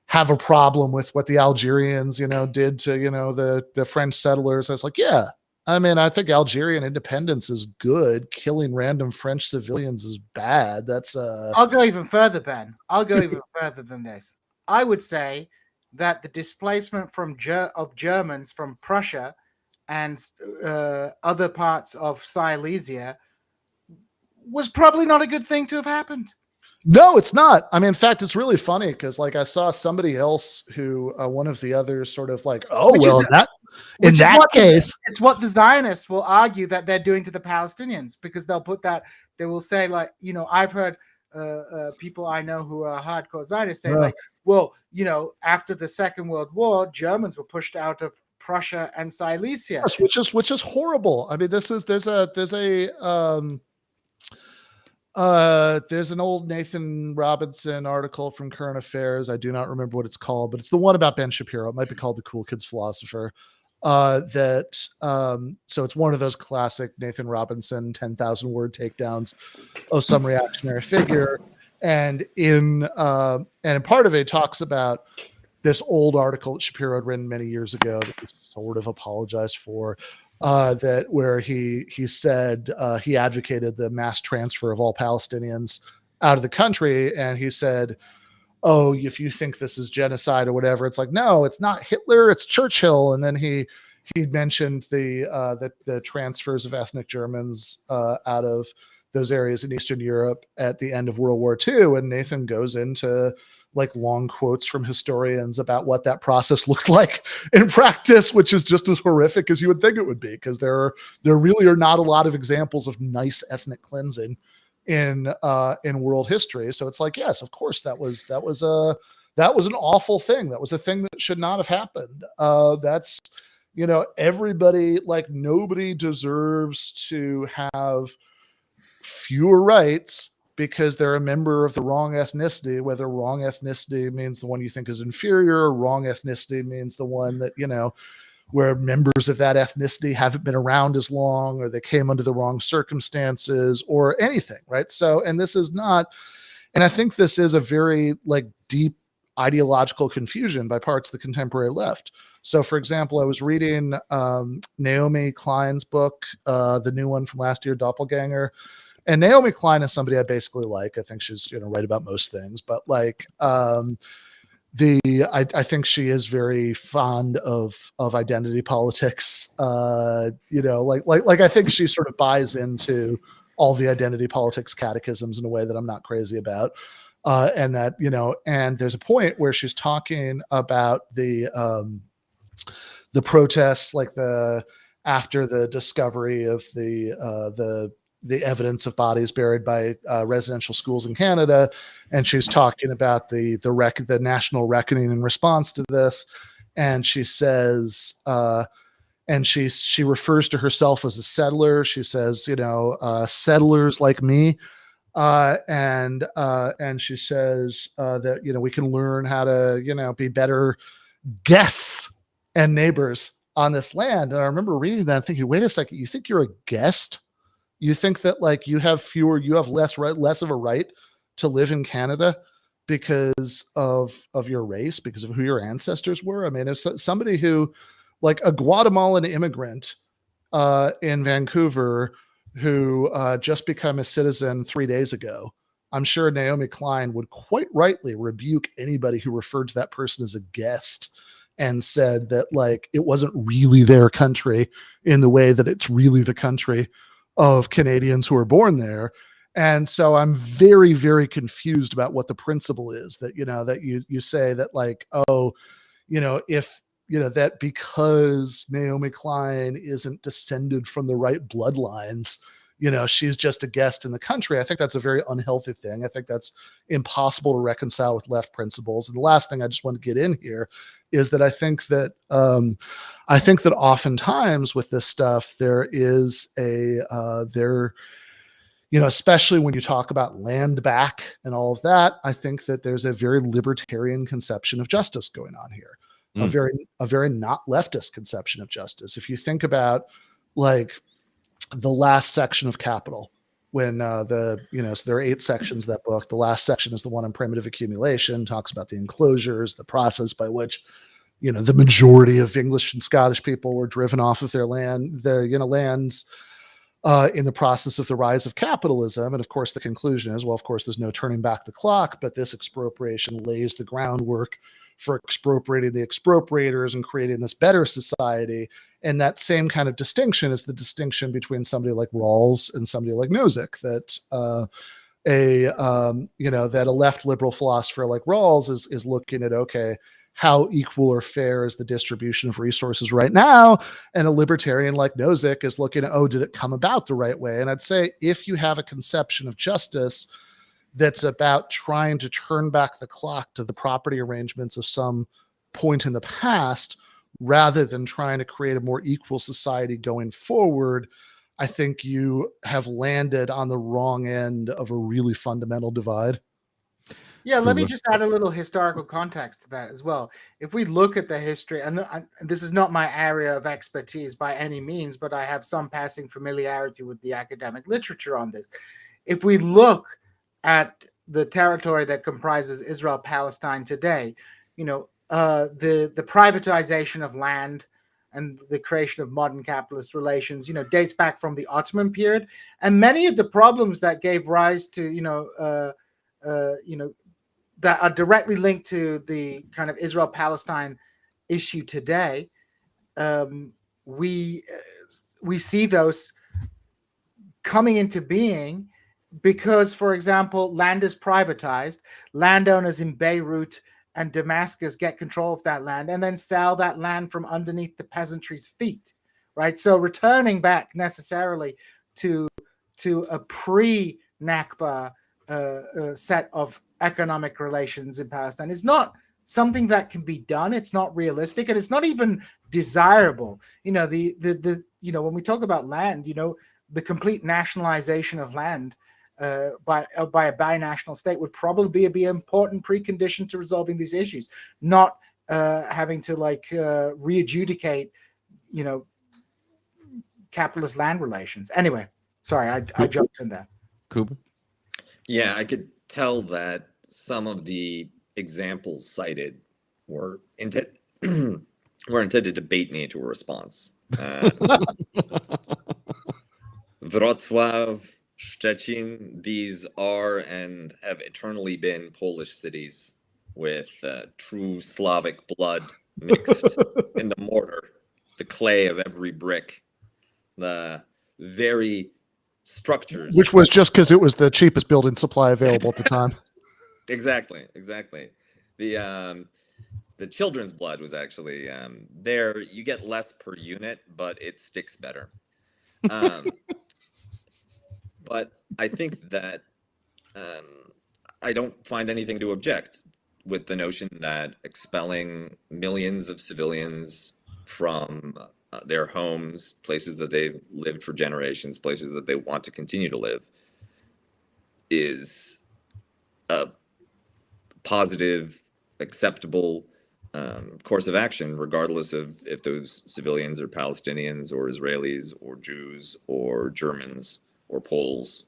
have a problem with what the Algerians, did to, the French settlers? I was like, yeah, I mean, I think Algerian independence is good. Killing random French civilians is bad. That's I'll go even further, Ben. I'll go even further than this. I would say that the displacement of Germans from Prussia and other parts of Silesia was probably not a good thing to have happened. No, it's not. I mean, in fact, it's really funny because like I saw somebody else who one of the others sort of like, oh, in that case, it's what the Zionists will argue that they're doing to the Palestinians, because they will say like, I've heard people I know who are hardcore Zionists say like, well, after the Second World War, Germans were pushed out of Prussia and Silesia. Yes, which is horrible. I mean, there's an old Nathan Robinson article from Current Affairs. I do not remember what it's called, but it's the one about Ben Shapiro. It might be called The Cool Kids Philosopher. So it's one of those classic Nathan Robinson 10,000 word takedowns of some reactionary figure. And in part of it talks about this old article that Shapiro had written many years ago that was sort of apologized for, that where he said he advocated the mass transfer of all Palestinians out of the country. And he said, oh, if you think this is genocide or whatever, it's like, no, it's not Hitler, it's Churchill. And then he mentioned the transfers of ethnic Germans out of those areas in Eastern Europe at the end of World War II. And Nathan goes into like long quotes from historians about what that process looked like in practice, which is just as horrific as you would think it would be, because there really are not a lot of examples of nice ethnic cleansing in world history. So it's like, yes, of course, that was an awful thing. That was a thing that should not have happened. That's, everybody, like nobody deserves to have fewer rights because they're a member of the wrong ethnicity, whether wrong ethnicity means the one you think is inferior, or wrong ethnicity means the one that, where members of that ethnicity haven't been around as long, or they came under the wrong circumstances, or anything, right? So, and this is not, and I think this is a very like deep ideological confusion by parts of the contemporary left. So, for example, I was reading Naomi Klein's book, the new one from last year, Doppelganger. And Naomi Klein is somebody I basically like. I think she's, right about most things, but like, I think she is very fond of identity politics. I think she sort of buys into all the identity politics catechisms in a way that I'm not crazy about. And that, and there's a point where she's talking about the protests, like after the discovery of the evidence of bodies buried by residential schools in Canada, and she's talking about the national reckoning in response to this, and she says, and she refers to herself as a settler. She says, settlers like me, and she says that we can learn how to be better guests and neighbors on this land. And I remember reading that and thinking, wait a second, you think you're a guest? You think that like you have less of a right to live in Canada because of your race, because of who your ancestors were? I mean, if somebody who, like a Guatemalan immigrant in Vancouver who just became a citizen 3 days ago, I'm sure Naomi Klein would quite rightly rebuke anybody who referred to that person as a guest and said that like it wasn't really their country in the way that it's really the country of Canadians who are born there. And so I'm very, very confused about what the principle is that, that you say that like, oh, if, that because Naomi Klein isn't descended from the right bloodlines, she's just a guest in the country. I think that's a very unhealthy thing. I think that's impossible to reconcile with left principles. And the last thing I just want to get in here is that I think that oftentimes with this stuff, there is especially when you talk about land back and all of that, I think that there's a very libertarian conception of justice going on here. A very not leftist conception of justice. If you think about like the last section of Capital, when so there are 8 sections of that book. The last section is the one on primitive accumulation, talks about the enclosures, the process by which, the majority of English and Scottish people were driven off of their land, lands in the process of the rise of capitalism. And of course, the conclusion is, well, of course, there's no turning back the clock, but this expropriation lays the groundwork for expropriating the expropriators and creating this better society. And that same kind of distinction is the distinction between somebody like Rawls and somebody like Nozick, that that a left liberal philosopher like Rawls is looking at, okay, how equal or fair is the distribution of resources right now? And a libertarian like Nozick is looking at, oh, did it come about the right way? And I'd say if you have a conception of justice that's about trying to turn back the clock to the property arrangements of some point in the past, rather than trying to create a more equal society going forward, I think you have landed on the wrong end of a really fundamental divide. Yeah, let me just add a little historical context to that as well. If we look at the history, and this is not my area of expertise by any means, but I have some passing familiarity with the academic literature on this. If we look at the territory that comprises Israel, Palestine today, the privatization of land and the creation of modern capitalist relations, dates back from the Ottoman period, and many of the problems that gave rise to, that are directly linked to the kind of Israel-Palestine issue today, we see those coming into being because, for example, land is privatized. Landowners in Beirut and Damascus get control of that land and then sell that land from underneath the peasantry's feet, right? So returning back necessarily to a pre-Nakba set of economic relations in Palestine is not something that can be done. It's not realistic, and it's not even desirable. When we talk about land, the complete nationalization of land by a binational state would probably be an important precondition to resolving these issues, not having to re-adjudicate, capitalist land relations. Anyway, sorry, I jumped in there. Kuba? Yeah, I could tell that some of the examples cited were intended to bait me into a response. Wrocław, Szczecin, these are and have eternally been Polish cities with true Slavic blood mixed in the mortar, the clay of every brick, the very structures. Which was just because it was the cheapest building supply available at the time. Exactly. The children's blood was actually there. You get less per unit, but it sticks better. But I think that I don't find anything to object with the notion that expelling millions of civilians from their homes, places that they've lived for generations, places that they want to continue to live, is a positive, acceptable course of action, regardless of if those civilians are Palestinians or Israelis or Jews or Germans or Poles.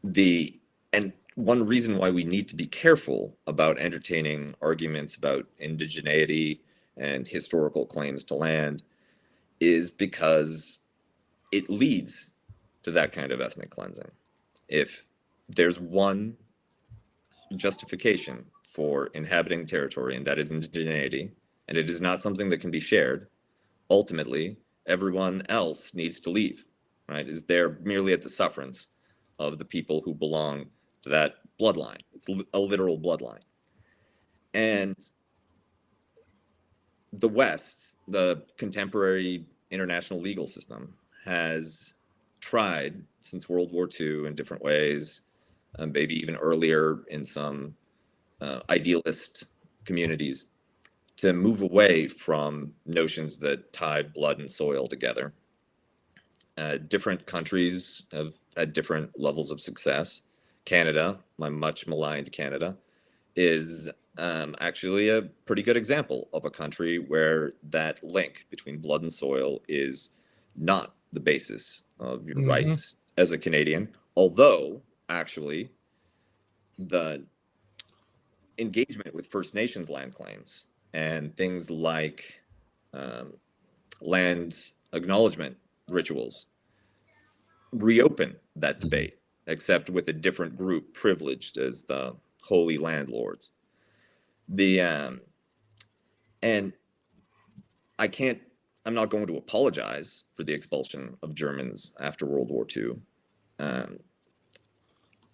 And one reason why we need to be careful about entertaining arguments about indigeneity and historical claims to land is because it leads to that kind of ethnic cleansing. If there's one justification for inhabiting territory, and that is indigeneity, and it is not something that can be shared, ultimately, everyone else needs to leave, right? Is there merely at the sufferance of the people who belong to that bloodline. It's a literal bloodline. And the West, the contemporary international legal system, has tried since World War II in different ways, maybe even earlier in some idealist communities, to move away from notions that tie blood and soil together. Different countries have had different levels of success. Canada, my much maligned Canada, is actually a pretty good example of a country where that link between blood and soil is not the basis of your rights as a Canadian, although actually the engagement with First Nations land claims and things like land acknowledgement rituals reopen that debate, except with a different group privileged as the holy landlords. And I'm not going to apologize for the expulsion of Germans after World War II.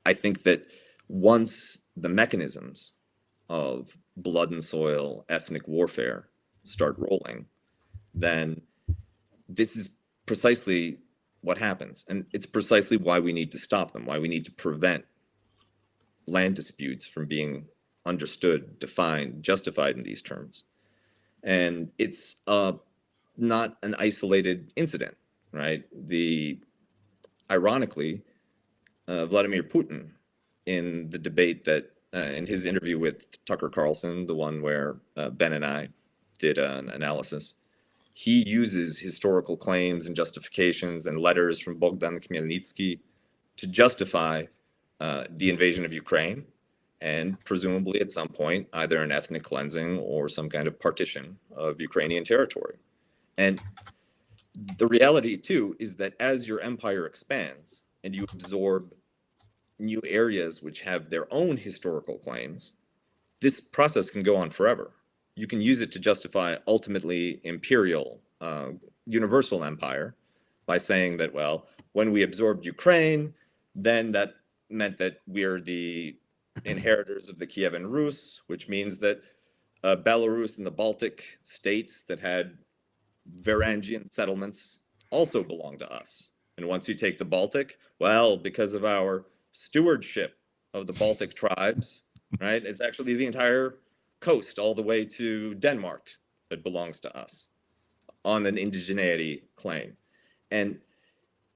I think that once the mechanisms of blood and soil ethnic warfare start rolling, then this is precisely what happens. And it's precisely why we need to stop them, why we need to prevent land disputes from being understood, defined, justified in these terms. And it's not an isolated incident, right? Ironically, Vladimir Putin, in the debate that, in his interview with Tucker Carlson, the one where Ben and I did an analysis, he uses historical claims and justifications and letters from Bogdan Khmelnytsky to justify the invasion of Ukraine, and presumably at some point either an ethnic cleansing or some kind of partition of Ukrainian territory. And the reality too is that as your empire expands and you absorb new areas which have their own historical claims, this process can go on forever. You can use it to justify ultimately imperial, universal empire by saying that, well, when we absorbed Ukraine, then that meant that we're the inheritors of the Kievan Rus, which means that Belarus and the Baltic states that had Varangian settlements also belong to us. And once you take the Baltic, well, because of our stewardship of the Baltic tribes, right, it's actually the entire coast all the way to Denmark that belongs to us on an indigeneity claim. And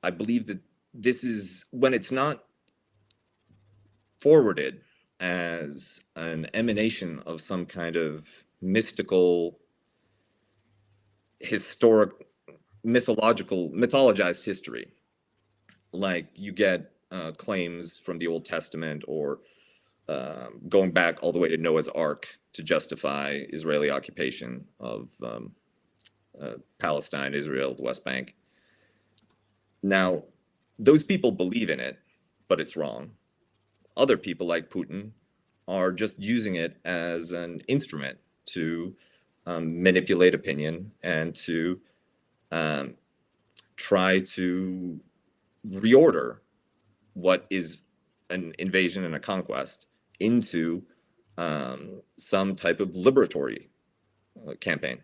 I believe that this is, when it's not forwarded as an emanation of some kind of mystical, historic, mythologized history, like you get claims from the Old Testament or going back all the way to Noah's Ark to justify Israeli occupation of Palestine, Israel, the West Bank. Now, those people believe in it, but it's wrong. Other people like Putin are just using it as an instrument to manipulate opinion and to try to reorder what is an invasion and a conquest into some type of liberatory campaign.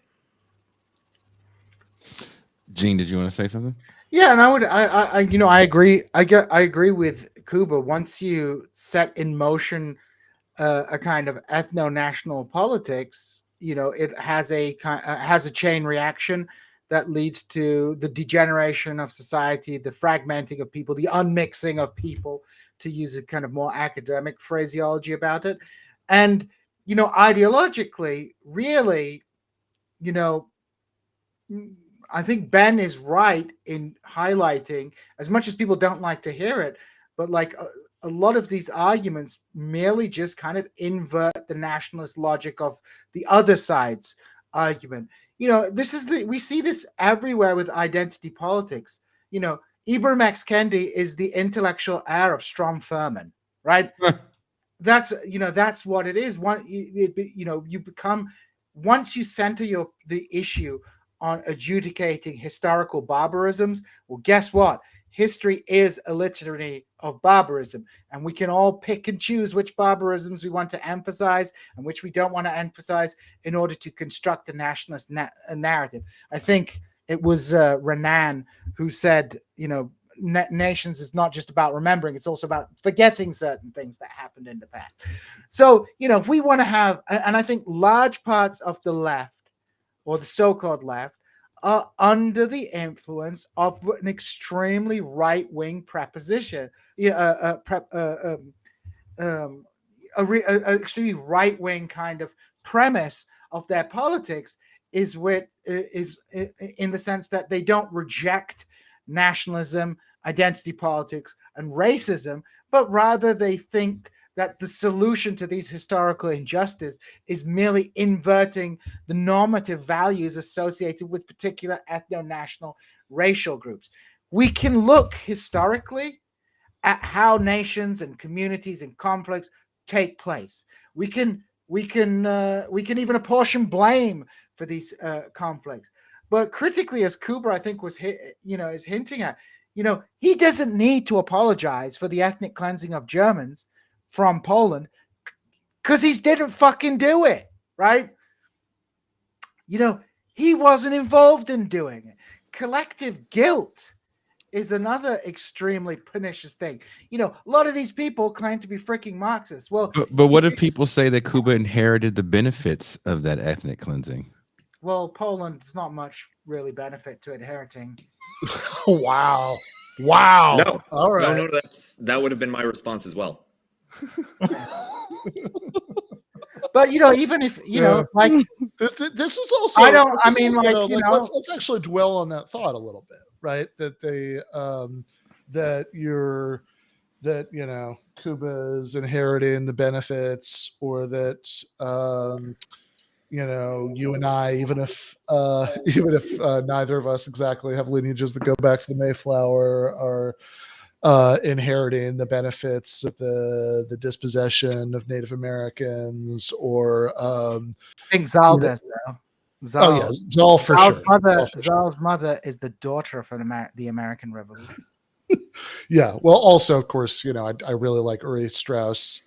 Gene, did you want to say something? Yeah, and I agree. I agree with Kuba. Once you set in motion a kind of ethno-national politics, it has a chain reaction that leads to the degeneration of society, the fragmenting of people, the unmixing of people, to use a kind of more academic phraseology about it. And ideologically, really, I think Ben is right in highlighting, as much as people don't like to hear it, but like a lot of these arguments merely just kind of invert the nationalist logic of the other side's argument. We see this everywhere with identity politics. Ibram X. Kendi is the intellectual heir of Strom Thurmond, right? That's what it is. You become, once you center the issue on adjudicating historical barbarisms, well, guess what? History is a litany of barbarism, and we can all pick and choose which barbarisms we want to emphasize and which we don't want to emphasize in order to construct a nationalist narrative. I think it was Renan who said, nations is not just about remembering, it's also about forgetting certain things that happened in the past. So, if we want to have, and I think large parts of the left, or the so-called left, are under the influence of an extremely right-wing preposition, extremely right-wing kind of premise of their politics is in the sense that they don't reject nationalism, identity politics, and racism, but rather they think that the solution to these historical injustices is merely inverting the normative values associated with particular ethno-national racial groups. We can look historically at how nations and communities and conflicts take place. We can even apportion blame for these conflicts. But critically, as Kuba, I think, is hinting at, he doesn't need to apologize for the ethnic cleansing of Germans from Poland, because he didn't fucking do it, right? He wasn't involved in doing it. Collective guilt is another extremely pernicious thing. A lot of these people claim to be freaking Marxists. Well, but what if people say that Cuba inherited the benefits of that ethnic cleansing? Well, Poland's not much really benefit to inheriting. Wow. All right. No, that would have been my response as well. But even if like this is also, let's actually dwell on that thought a little bit, right? That Cuba is inheriting the benefits, or that you and I, even if neither of us exactly have lineages that go back to the Mayflower, are inheriting the benefits of the dispossession of Native Americans, or I think Zal does though. Zal for sure. Zal's mother is the daughter of the American Revolution. Yeah, well, also, of course, I really like Uri Strauss.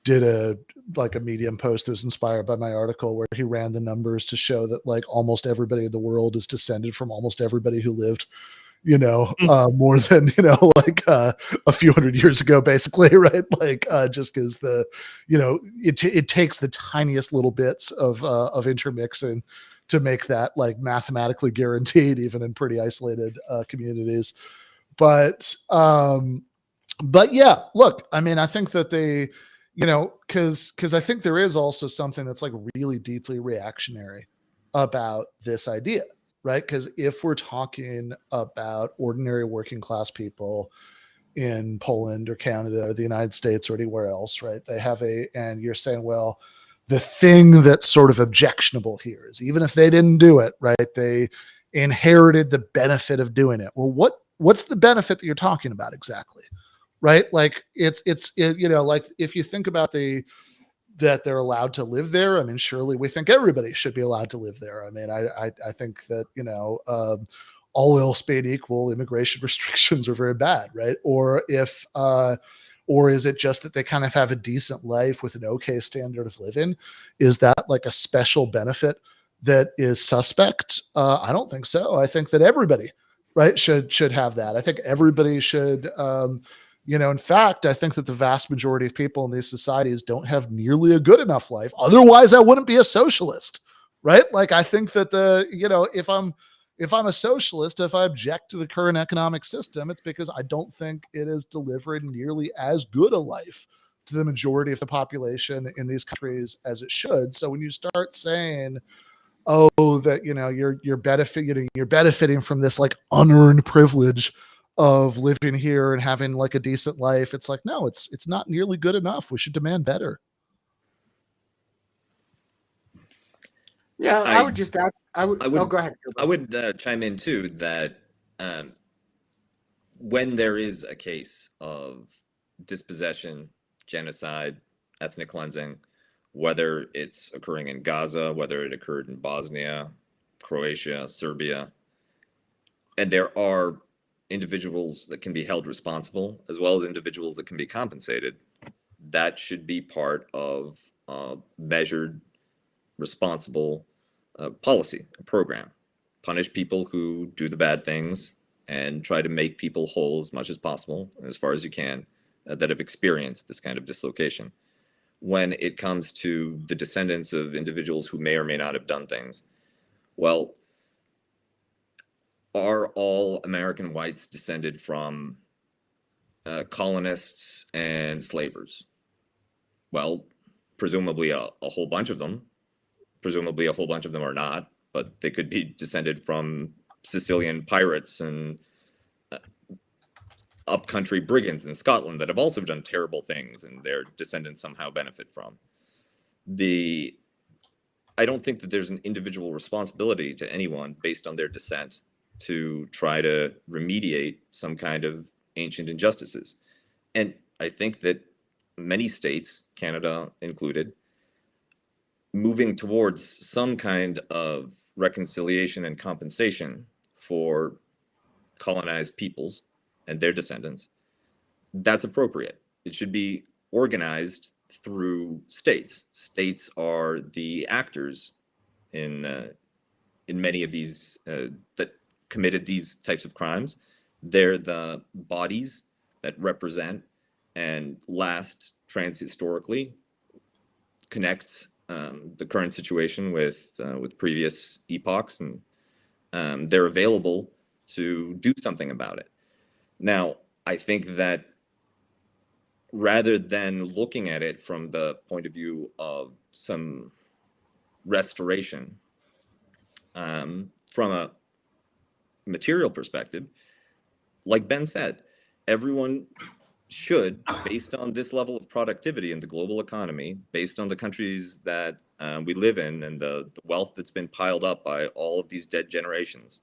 Did a Medium post that was inspired by my article, where he ran the numbers to show that like almost everybody in the world is descended from almost everybody who lived more than a few hundred years ago, basically, right? Just because it takes the tiniest little bits of intermixing to make that like mathematically guaranteed, even in pretty isolated communities. But yeah, look, I mean, I think that they, because I think there is also something that's like really deeply reactionary about this idea. Right? Because if we're talking about ordinary working class people in Poland or Canada or the United States or anywhere else, right? They have and you're saying, well, the thing that's sort of objectionable here is, even if they didn't do it, right, they inherited the benefit of doing it. Well, what's the benefit that you're talking about exactly? Right? Like like if you think about that they're allowed to live there. I mean, surely we think everybody should be allowed to live there. I mean, I think that, all else being equal, immigration restrictions are very bad, right? Or is it just that they kind of have a decent life with an okay standard of living? Is that like a special benefit that is suspect? I don't think so. I think that everybody, right, should have that. I think everybody should. In fact, I think that the vast majority of people in these societies don't have nearly a good enough life. Otherwise, I wouldn't be a socialist, right? Like, I think that if I'm a socialist, if I object to the current economic system, it's because I don't think it is delivering nearly as good a life to the majority of the population in these countries as it should. So when you start saying, oh, that you're benefiting from this like unearned privilege of living here and having like a decent life, it's like, no, it's not nearly good enough. We should demand better. Yeah, I I would just add. I would. I would- Oh, go ahead. I would chime in too that when there is a case of dispossession, genocide, ethnic cleansing, whether it's occurring in Gaza, whether it occurred in Bosnia, Croatia, Serbia, and there are individuals that can be held responsible as well as individuals that can be compensated, that should be part of measured, responsible policy, a program. Punish people who do the bad things and try to make people whole as much as possible, as far as you can, that have experienced this kind of dislocation. When it comes to the descendants of individuals who may or may not have done things, well, are all American whites descended from colonists and slavers? Well, presumably a whole bunch of them. Presumably a whole bunch of them are not, but they could be descended from Sicilian pirates and upcountry brigands in Scotland that have also done terrible things and their descendants somehow benefit from. I don't think that there's an individual responsibility to anyone based on their descent to try to remediate some kind of ancient injustices. And I think that many states, Canada included, moving towards some kind of reconciliation and compensation for colonized peoples and their descendants, that's appropriate. It should be organized through states. States are the actors in many of these that committed these types of crimes. They're the bodies that represent and last transhistorically connect the current situation with previous epochs, and they're available to do something about it. Now, I think that rather than looking at it from the point of view of some restoration, from a material perspective, like Ben said, everyone should, based on this level of productivity in the global economy, based on the countries that we live in and the wealth that's been piled up by all of these dead generations,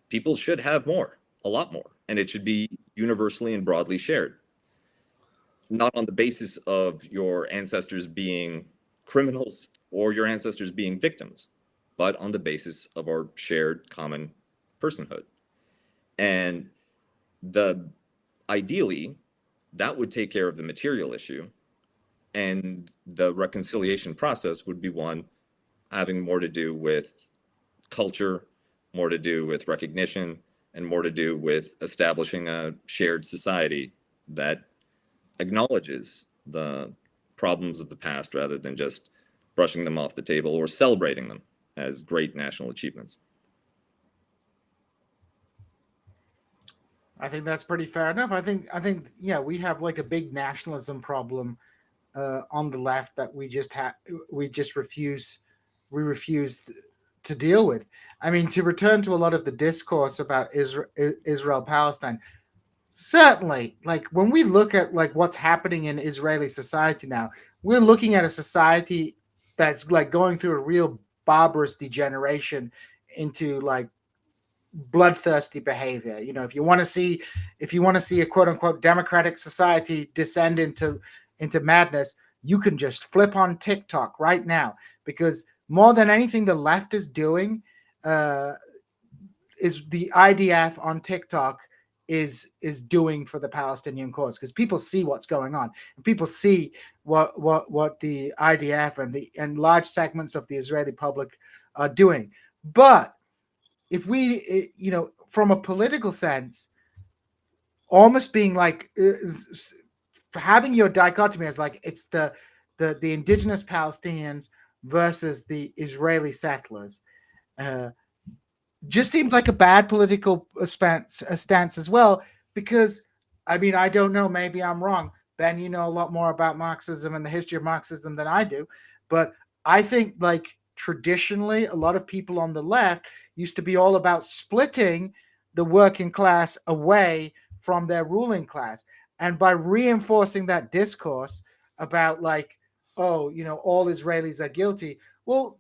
people should have more, a lot more, and it should be universally and broadly shared. Not on the basis of your ancestors being criminals or your ancestors being victims, but on the basis of our shared common personhood. And ideally, that would take care of the material issue, and the reconciliation process would be one having more to do with culture, more to do with recognition, and more to do with establishing a shared society that acknowledges the problems of the past rather than just brushing them off the table or celebrating them as great national achievements. I think that's pretty fair enough. I think yeah, we have like a big nationalism problem on the left that we refuse to deal with. I mean, to return to a lot of the discourse about Israel Palestine, certainly, like when we look at like what's happening in Israeli society now, we're looking at a society that's like going through a real barbarous degeneration into like bloodthirsty behavior. You know, if you want to see a quote unquote democratic society descend into madness, you can just flip on TikTok right now, because more than anything the left is doing is the IDF on TikTok is doing for the Palestinian cause, because people see what's going on, and people see what the IDF and large segments of the Israeli public are doing. But if we, from a political sense, almost being like having your dichotomy as like it's the indigenous Palestinians versus the Israeli settlers, just seems like a bad political stance as well. Because, I mean, I don't know, maybe I'm wrong. Ben, you know a lot more about Marxism and the history of Marxism than I do, but I think, like, traditionally, a lot of people on the left used to be all about splitting the working class away from their ruling class. And by reinforcing that discourse about, like, oh, all Israelis are guilty, well,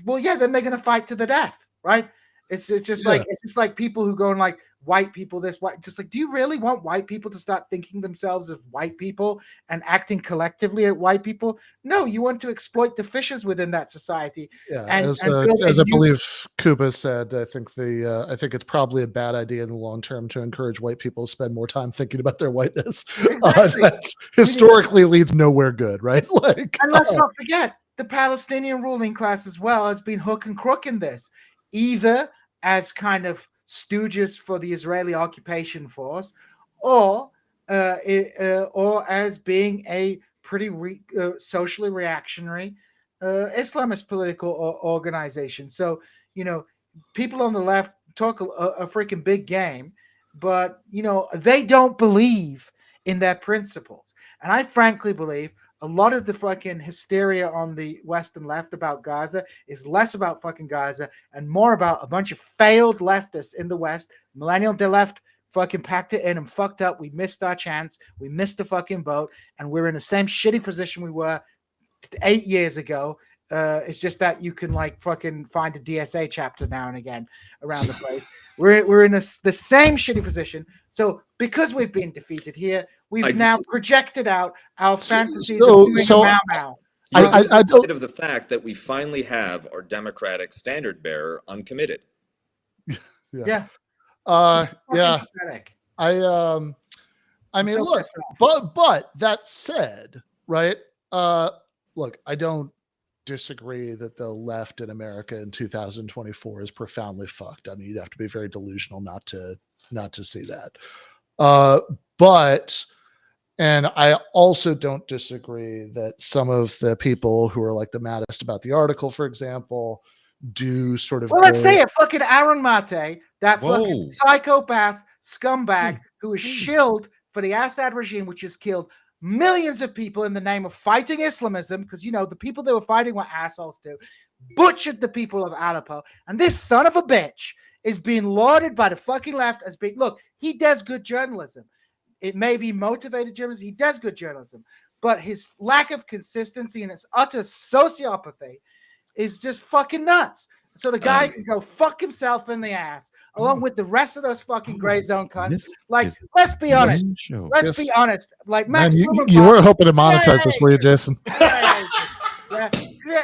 yeah, then they're going to fight to the death, right? It's just like people who go and like white people this, white, just like, do you really want white people to start thinking themselves as white people and acting collectively at white people? No, you want to exploit the fissures within that society. Yeah, as I believe Kuba said, I think it's probably a bad idea in the long term to encourage white people to spend more time thinking about their whiteness. Exactly. That historically leads nowhere good, right? Like, and let's not forget the Palestinian ruling class as well has been hook and crook in this, either as kind of stooges for the Israeli occupation force, or as being a pretty socially reactionary Islamist political organization. So, people on the left talk a freaking big game, but, they don't believe in their principles. And I frankly believe a lot of the fucking hysteria on the Western left about Gaza is less about fucking Gaza and more about a bunch of failed leftists in the West. Millennial de left fucking packed it in and fucked up. We missed our chance. We missed the fucking boat. And we're in the same shitty position we were 8 years ago. It's just that you can like fucking find a DSA chapter now and again around the place. We're in the same shitty position. So because we've been defeated here, we've now projected out our fantasies of doing Mau. I don't of the fact that we finally have our democratic standard bearer uncommitted. Yeah. I mean, look, but that said, right? Look, I don't disagree that the left in America in 2024 is profoundly fucked. I mean, you'd have to be very delusional not to see that. But I also don't disagree that some of the people who are like the maddest about the article, for example, do sort of. Well, let's say it. Fucking Aaron Mate, that fucking psychopath scumbag who is shilled for the Assad regime, which has killed millions of people in the name of fighting Islamism, because the people they were fighting were assholes too, butchered the people of Aleppo, and this son of a bitch is being lauded by the fucking left as being, look, he does good journalism. It may be motivated journalism, he does good journalism, but his lack of consistency and his utter sociopathy is just fucking nuts. So the guy can go fuck himself in the ass, along with the rest of those fucking gray zone cunts. Like, let's be honest. Let's be honest. Like, man, you were hoping to monetize this, were you, Jason? Yeah,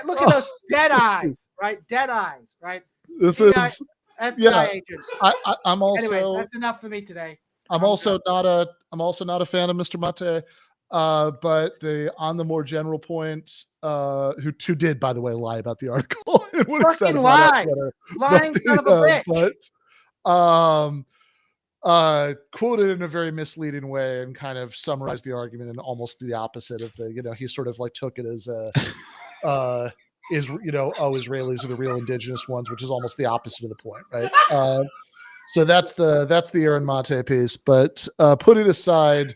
look at those dead eyes, right? Dead eyes, right? This FBI, is FBI agent. I'm also. Anyway, that's enough for me today. I'm also not a fan of Mr. Mate. But on the more general point, who did, by the way, lie about the article and what he said about it on Twitter. Lying son of a bitch. But quoted in a very misleading way and kind of summarized the argument in almost the opposite of the, he sort of like took it as Israelis are the real indigenous ones, which is almost the opposite of the point, right? So that's the Aaron Mate piece. But put it aside.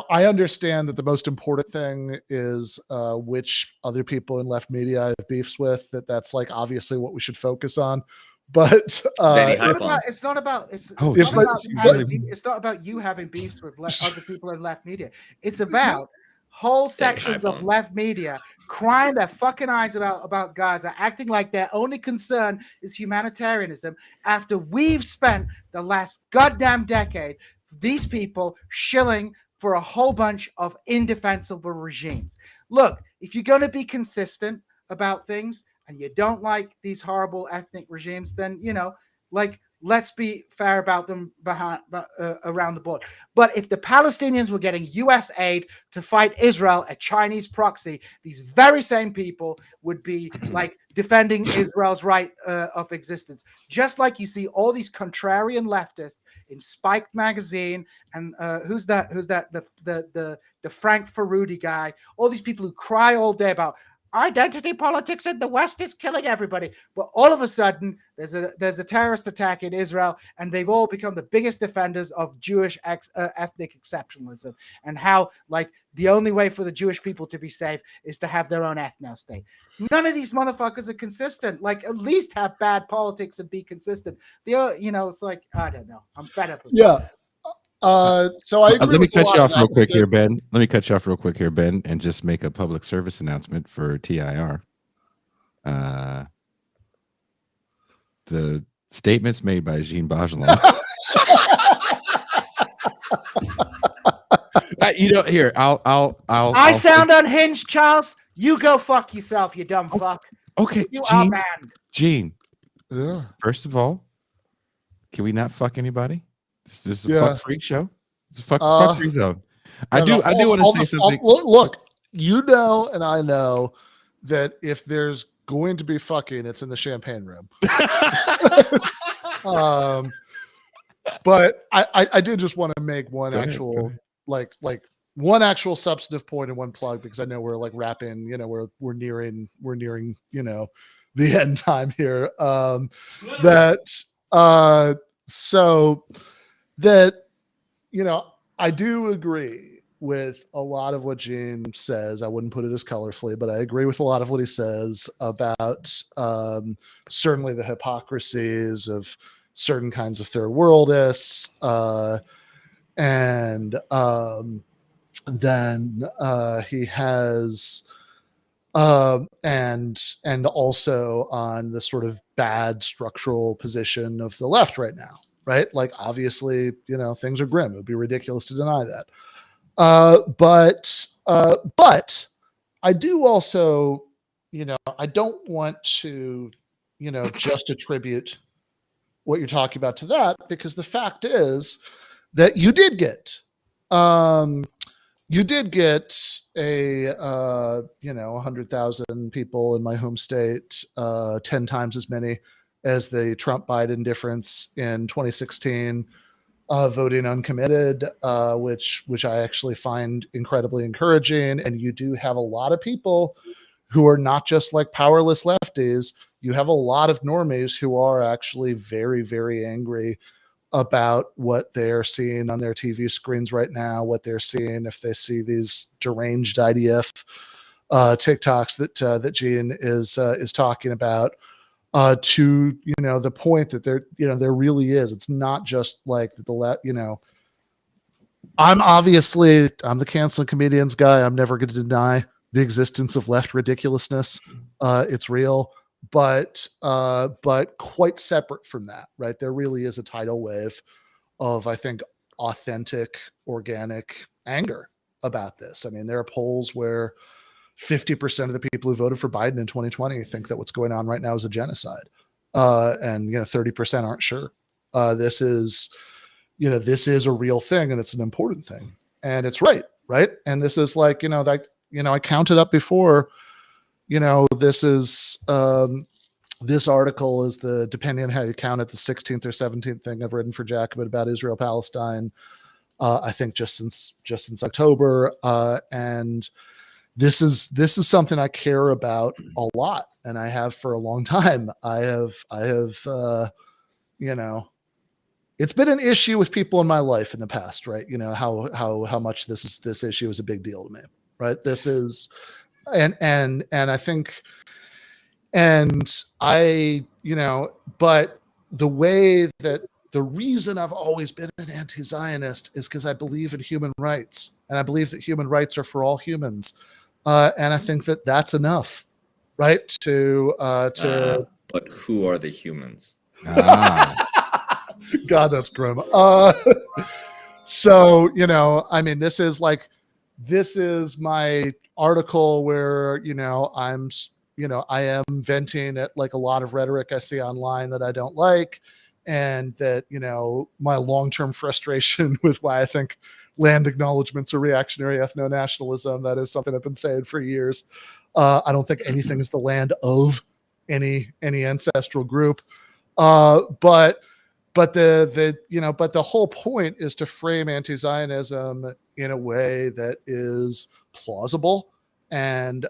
I understand that the most important thing is which other people in left media I have beefs with. That's like obviously what we should focus on. But it's not about you having beefs with other people in left media. It's about whole Dang, sections of iPhone. left media crying their fucking eyes about Gaza, acting like their only concern is humanitarianism after we've spent the last goddamn decade, these people shilling for a whole bunch of indefensible regimes. Look, if you're going to be consistent about things and you don't like these horrible ethnic regimes, then, like, let's be fair about them around the board. But if the Palestinians were getting US aid to fight Israel, a Chinese proxy, these very same people would be like defending Israel's right of existence. Just like you see all these contrarian leftists in Spiked magazine and who's that? The Frank Ferruti guy. All these people who cry all day about identity politics in the West is killing everybody. But all of a sudden, there's a terrorist attack in Israel, and they've all become the biggest defenders of Jewish ethnic exceptionalism, and how, like, the only way for the Jewish people to be safe is to have their own ethno state. None of these motherfuckers are consistent. Like, at least have bad politics and be consistent. It's like, I don't know. I'm fed up with it. Yeah. So I agree. Let me with a cut lot you of off that, real quick but here, Ben. Let me cut you off real quick here, Ben, and just make a public service announcement for TIR. The statements made by Jean Bajelon. Here I sound unhinged, Charles. You go fuck yourself, you dumb fuck. Okay, You are Gene. banned. Gene. Yeah. First of all, can we not fuck anybody? This is a Yeah. fuck free show. It's a fuck free zone. I do want to say something. Look, and I know that if there's going to be fucking, it's in the champagne room. But I did just want to make one Go ahead, actual go ahead. like one actual substantive point and one plug, because I know we're like wrapping, we're nearing the end time here. So that I do agree with a lot of what Gene says. I wouldn't put it as colorfully, but I agree with a lot of what he says about certainly the hypocrisies of certain kinds of third worldists, and then he has and also on the sort of bad structural position of the left right now, right? Like, obviously, things are grim. It would be ridiculous to deny that. But I do also, I don't want to, just attribute what you're talking about to that, because the fact is that you did get a 100,000 people in my home state, 10 times as many as the Trump Biden difference in 2016, voting uncommitted, which I actually find incredibly encouraging. And you do have a lot of people who are not just like powerless lefties. You have a lot of normies who are actually very, very angry about what they're seeing on their TV screens right now, what they're seeing if they see these deranged IDF TikToks that Gene is talking about. To the point that there really is. It's not just like I'm the canceling comedians guy. I'm never going to deny the existence of left ridiculousness. It's real, but quite separate from that, right? There really is a tidal wave of, I think, authentic, organic anger about this. I mean, there are polls where 50% of the people who voted for Biden in 2020 think that what's going on right now is a genocide. And 30% aren't sure. This is a real thing, and it's an important thing, and it's right. And this is like, I counted up before, this is, this article is depending on how you count it, the 16th or 17th thing I've written for Jacobin about Israel, Palestine, I think just since October. And this is something I care about a lot, and I have for a long time. I have it's been an issue with people in my life in the past, right? How much this issue is a big deal to me, right? This is, and I think, and I, but the way that the reason I've always been an anti-Zionist is because I believe in human rights, and I believe that human rights are for all humans, and I think that that's enough, right? But who are the humans? God, that's grim. So, I mean, this is my article where, I am venting at like a lot of rhetoric I see online that I don't like. And that, my long-term frustration with why I think land acknowledgements are reactionary ethno-nationalism. That is something I've been saying for years. I don't think anything is the land of any ancestral group. But the whole point is to frame anti-Zionism in a way that is plausible and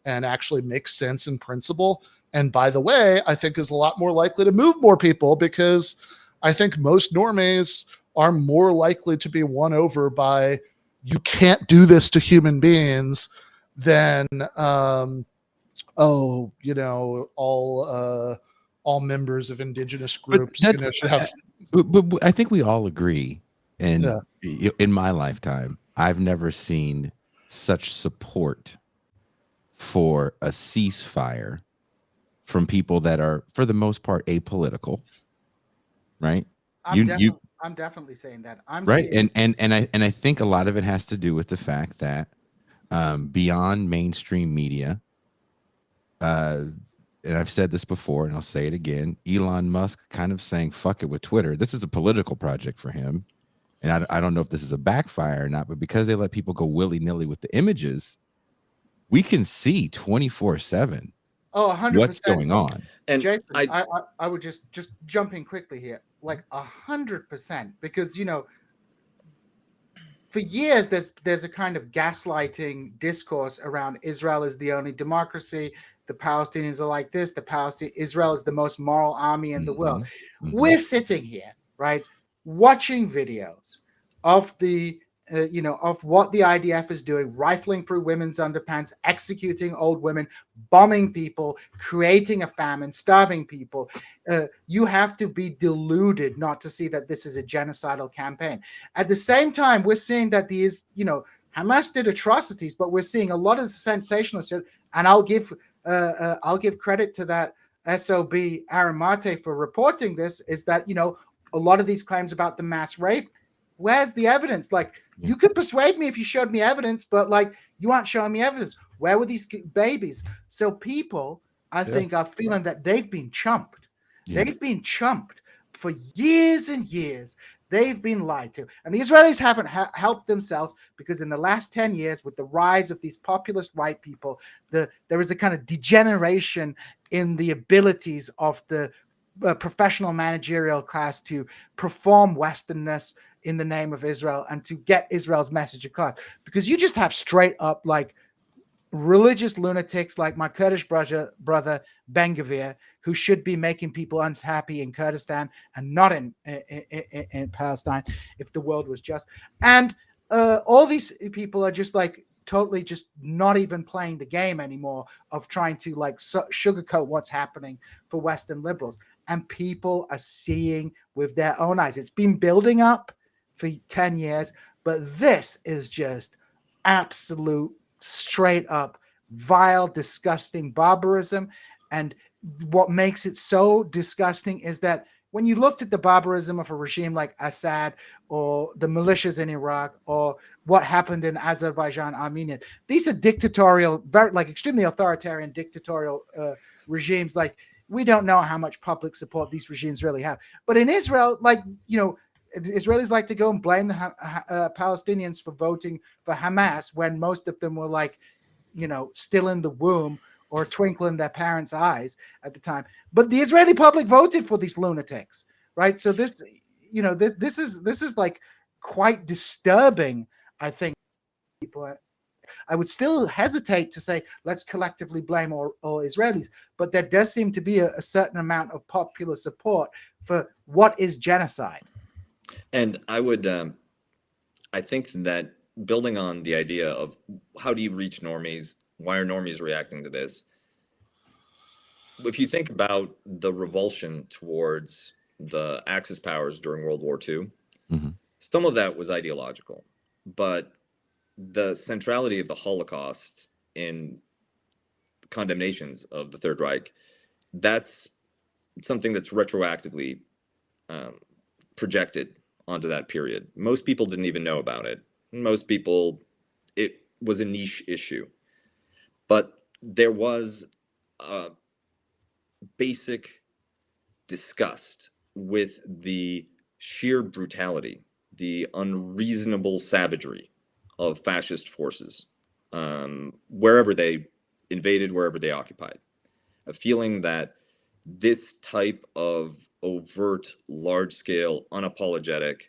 actually makes sense in principle. And by the way, I think is a lot more likely to move more people, because I think most normies are more likely to be won over by "you can't do this to human beings" than all members of indigenous groups should have. But I think we all agree, and in my lifetime, I've never seen such support for a ceasefire from people that are, for the most part, apolitical, right? I'm definitely saying that. I'm right, seeing, and I think a lot of it has to do with the fact that beyond mainstream media, and I've said this before, and I'll say it again, Elon Musk kind of saying "fuck it" with Twitter. This is a political project for him, and I don't know if this is a backfire or not, but because they let people go willy-nilly with the images, we can see 24/7 100%. what's going on. And Jason, I would just jump in quickly here, like 100%, because for years there's a kind of gaslighting discourse around Israel is the only democracy, the Palestinians are like this, Israel is the most moral army in the world. We're sitting here, right, watching videos of the of what the IDF is doing, rifling through women's underpants, executing old women, bombing people, creating a famine, starving people. You have to be deluded not to see that this is a genocidal campaign. At the same time, we're seeing that Hamas did atrocities, but we're seeing a lot of sensationalists, and I'll give credit to that SOB Aramate for reporting this, is that a lot of these claims about the mass rape, where's the evidence? You could persuade me if you showed me evidence, but you aren't showing me evidence. Where were these babies? So people, I think, are feeling that they've been chumped. They've been chumped for years and years. They've been lied to. And the Israelis haven't helped themselves, because in the last 10 years, with the rise of these populist white people, there is a kind of degeneration in the abilities of the professional managerial class to perform Westernness in the name of Israel and to get Israel's message across. Because you just have straight up religious lunatics like my Kurdish brother Ben Gvir, who should be making people unhappy in Kurdistan and not in Palestine if the world was just. And all these people are just totally just not even playing the game anymore of trying to sugarcoat what's happening for Western liberals. And people are seeing with their own eyes. It's been building up for 10 years, but this is just absolute, straight up, vile, disgusting barbarism. And what makes it so disgusting is that when you looked at the barbarism of a regime like Assad or the militias in Iraq or what happened in Azerbaijan, Armenia, these are dictatorial, very extremely authoritarian dictatorial regimes. We don't know how much public support these regimes really have. But in Israel, Israelis like to go and blame the Palestinians for voting for Hamas when most of them were still in the womb or a twinkle in their parents' eyes at the time. But the Israeli public voted for these lunatics, right? So this is quite disturbing, I think. People, I would still hesitate to say let's collectively blame all Israelis, but there does seem to be a certain amount of popular support for what is genocide. And I would, I think that building on the idea of how do you reach normies, why are normies reacting to this? If you think about the revulsion towards the Axis powers during World War II. Mhm. Some of that was ideological, but the centrality of the Holocaust in condemnations of the Third Reich, that's something that's retroactively projected onto that period. Most people didn't even know about it. Most people, it was a niche issue. But there was a basic disgust with the sheer brutality, the unreasonable savagery of fascist forces, wherever they invaded, wherever they occupied. A feeling that this type of overt, large-scale, unapologetic,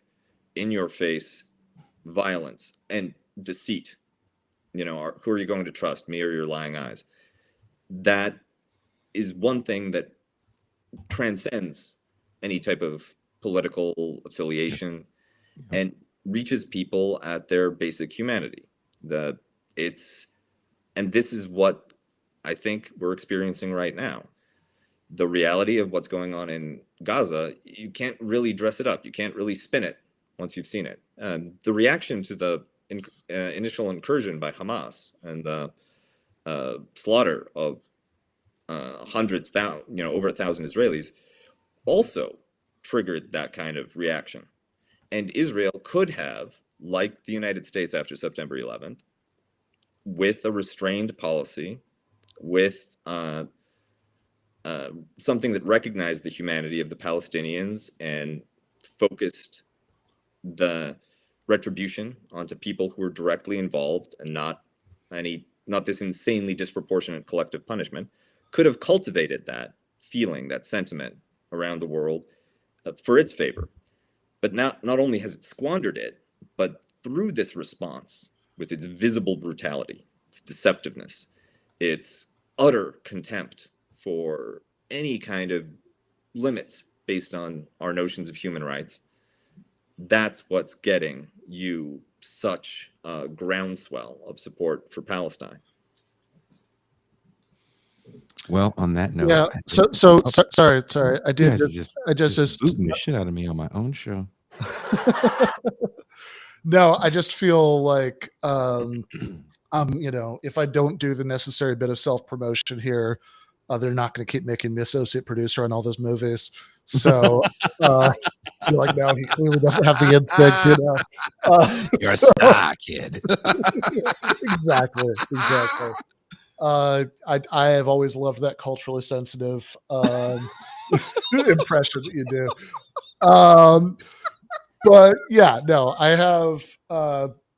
in-your-face violence and deceit, who are you going to trust, me or your lying eyes? That is one thing that transcends any type of political affiliation and reaches people at their basic humanity. And this is what I think we're experiencing right now. The reality of what's going on in Gaza, you can't really dress it up. You can't really spin it once you've seen it. The reaction to the initial incursion by Hamas and the slaughter of hundreds, over 1,000 Israelis also triggered that kind of reaction. And Israel could have, like the United States after September 11th, with a restrained policy, with something that recognized the humanity of the Palestinians and focused the retribution onto people who were directly involved and not this insanely disproportionate collective punishment, could have cultivated that feeling, that sentiment around the world for its favor. But not only has it squandered it, but through this response, with its visible brutality, its deceptiveness, its utter contempt for any kind of limits based on our notions of human rights, that's what's getting you such a groundswell of support for Palestine. Well, on that note, Yeah. Sorry. I you did. guys are just booting the shit out of me on my own show. No, I just feel like, if I don't do the necessary bit of self-promotion here, they're not going to keep making me associate producer on all those movies. So, I feel like now he clearly doesn't have the instinct, You're a so- star kid. exactly. I have always loved that culturally sensitive impression that you do. But yeah, no, I have.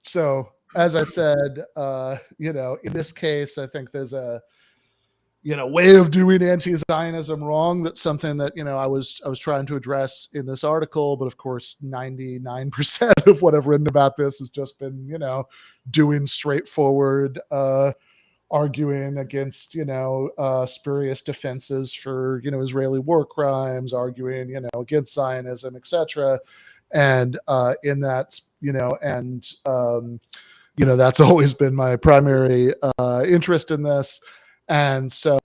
So as I said, in this case, I think there's a way of doing anti-Zionism wrong. That's something that I was trying to address in this article. But of course, 99% of what I've written about this has just been doing straightforward arguing against spurious defenses for Israeli war crimes, arguing against Zionism, etc. And in that that's always been my primary interest in this. And so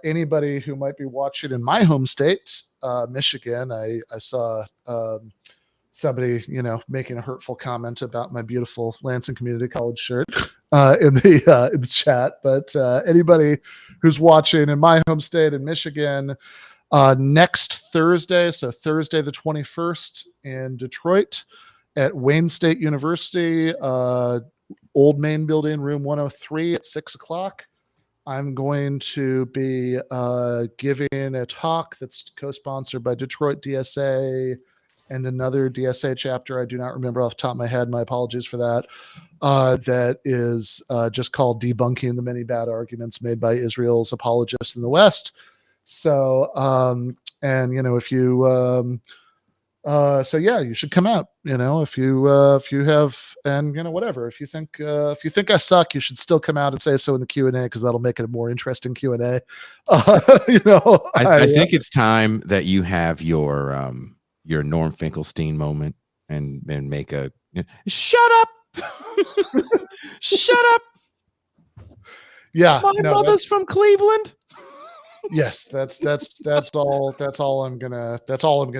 anybody who might be watching in my home state, Michigan, I saw somebody making a hurtful comment about my beautiful Lansing Community College shirt in the chat. But anybody who's watching in my home state in Michigan, next Thursday, so Thursday the 21st in Detroit at Wayne State University, Old Main Building, room 103 at 6:00. I'm going to be giving a talk that's co-sponsored by Detroit DSA and another DSA chapter. I do not remember off the top of my head. My apologies for that. That is just called Debunking the Many Bad Arguments Made by Israel's Apologists in the West. So, if you, you should come out, if you have, and whatever, if you think I suck, you should still come out and say so in the Q&A, because that'll make it a more interesting Q&A. I think it's time that you have your Norm Finkelstein moment and make a shut up. Shut up. Yeah. My mother's from Cleveland. Yes, that's all I'm gonna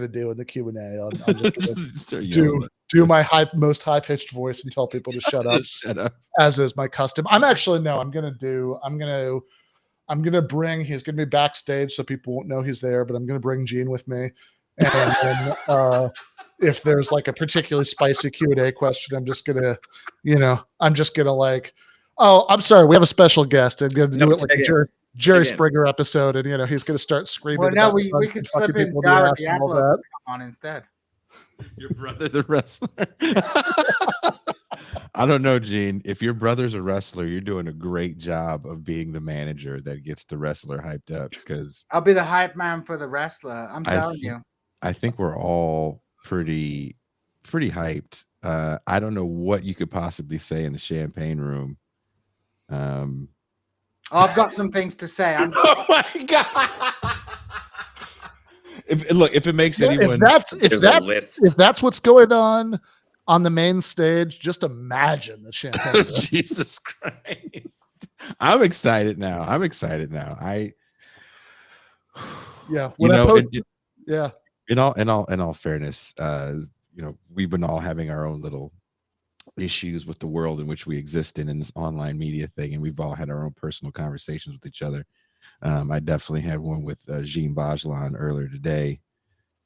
do in the Q&A. I'm just gonna Just start yelling do my most high pitched voice and tell people to shut up, Shut up. as is my custom. I'm gonna bring. He's gonna be backstage, so people won't know he's there. But I'm gonna bring Gene with me, and then, if there's like a particularly spicy Q&A question, I'm just gonna like, oh, I'm sorry, we have a special guest. I'm gonna do it like a Jerry Springer episode, and he's gonna start screaming. Well, no, about we punch could and fucking slip in people Gara in the ass and all Diablo that. come on instead. Your brother, the wrestler. I don't know, Gene. If your brother's a wrestler, you're doing a great job of being the manager that gets the wrestler hyped up. Because I'll be the hype man for the wrestler. I'm telling you. I think we're all pretty hyped. I don't know what you could possibly say in the champagne room. I've got some things to say. Oh my god! If it makes anyone, if that's what's going on the main stage, just imagine the champagne. Jesus Christ! I'm excited now. Yeah, yeah. In all fairness, we've been all having our own little issues with the world in which we exist in this online media thing, and we've all had our own personal conversations with each other. I definitely had one with Jean Bajlan earlier today.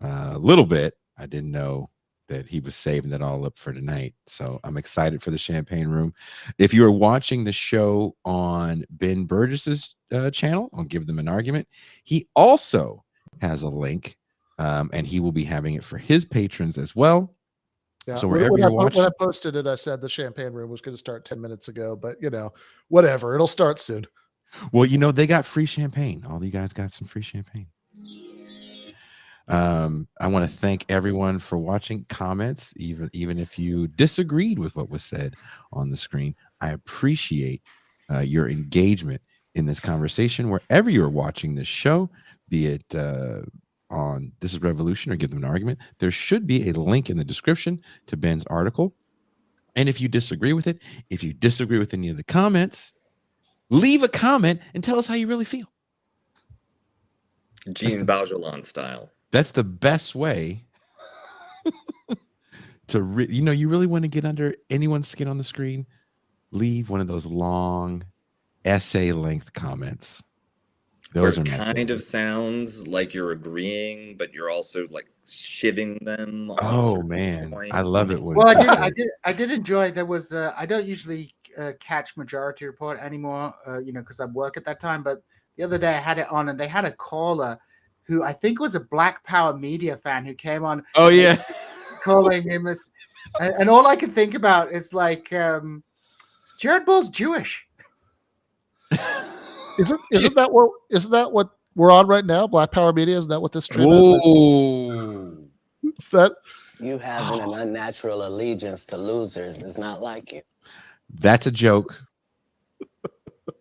A little bit. I didn't know that he was saving that all up for tonight, so I'm excited for the champagne room. If you are watching the show on Ben Burgis's channel, I'll give them an argument. He also has a link, and he will be having it for his patrons as well. Yeah, so wherever you're watching, when I posted it, I said the champagne room was going to start 10 minutes ago, but whatever, it'll start soon. Well, they got free champagne. All you guys got some free champagne. I want to thank everyone for watching. Comments, even if you disagreed with what was said on the screen, I appreciate your engagement in this conversation wherever you're watching this show, be it on This is Revolution or Give Them an Argument. There should be a link in the description to Ben's article. And if you disagree with it, if you disagree with any of the comments, leave a comment and tell us how you really feel. Jean Bajlan style. That's the best way to, you really want to get under anyone's skin on the screen. Leave one of those long essay length comments. Those Where are it kind of sounds like you're agreeing, but you're also like shivving them. Oh man, I love it. Well, I did enjoy. There was I don't usually catch Majority Report anymore, because I work at that time. But the other day I had it on, and they had a caller who I think was a Black Power Media fan who came on. Oh yeah, calling him as, and all I can think about is like Jared Bull's Jewish. Isn't that what we're on right now? Black Power Media, isn't that what this stream is? Is that you having an unnatural allegiance to losers does not like you? That's a joke.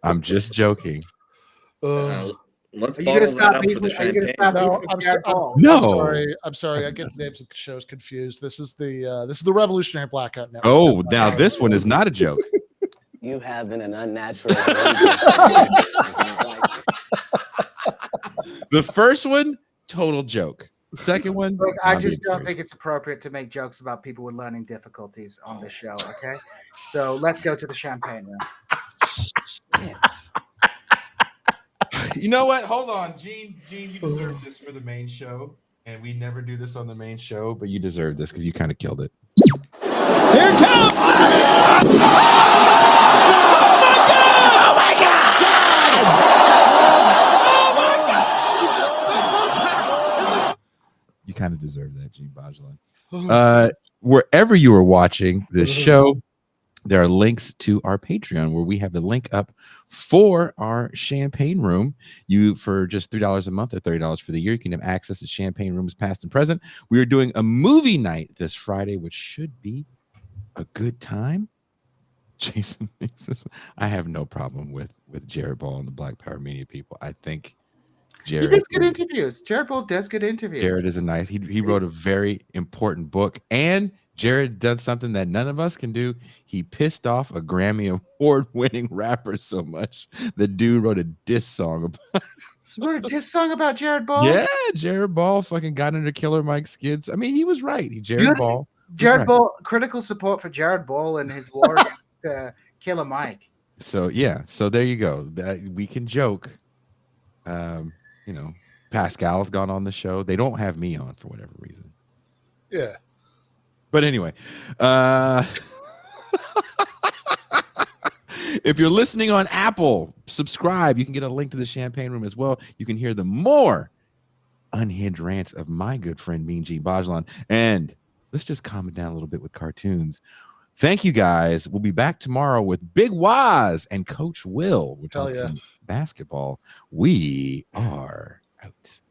I'm just joking. Let's bottle that up for the champagne. I'm sorry. I get the names of shows confused. This is the Revolutionary Blackout Network. Oh, now this one is not a joke. You having an unnatural allegiance to losers does not like you. The first one, total joke. The second one, look, I just don't think it's appropriate to make jokes about people with learning difficulties on this show. Okay, so let's go to the champagne room. Yes. You know what? Hold on, Gene, you deserve this for the main show, and we never do this on the main show, but you deserve this because you kind of killed it. Here it comes! Oh my God! You kind of deserve that, Gene Bajlan. Wherever you are watching this show, there are links to our Patreon where we have a link up for our champagne room. You, for just $3 a month or $30 for the year, you can have access to champagne rooms past and present. We are doing a movie night this Friday, which should be a good time. Jason thinks this. I have no problem with Jared Ball and the Black Power Media people. I think Jared does good interviews. Jared Ball does good interviews. Jared is a nice. He wrote a very important book, and Jared done something that none of us can do. He pissed off a Grammy Award-winning rapper so much the dude wrote a diss song about. You wrote a diss song about Jared Ball? Yeah, Jared Ball fucking got into Killer Mike's kids. I mean, he was right. Jared Ball. Jared right. Ball, critical support for Jared Ball and his war against Killer Mike. So yeah, so there you go. That we can joke. You know, Pascal's gone on the show. They don't have me on for whatever reason. Yeah. But anyway, if you're listening on Apple, subscribe. You can get a link to the Champagne Room as well. You can hear the more unhinged rants of my good friend Mean Gene Bajlan. And let's just calm it down a little bit with cartoons. Thank you guys. We'll be back tomorrow with Big Waz and Coach Will. We're talking some basketball. We are out.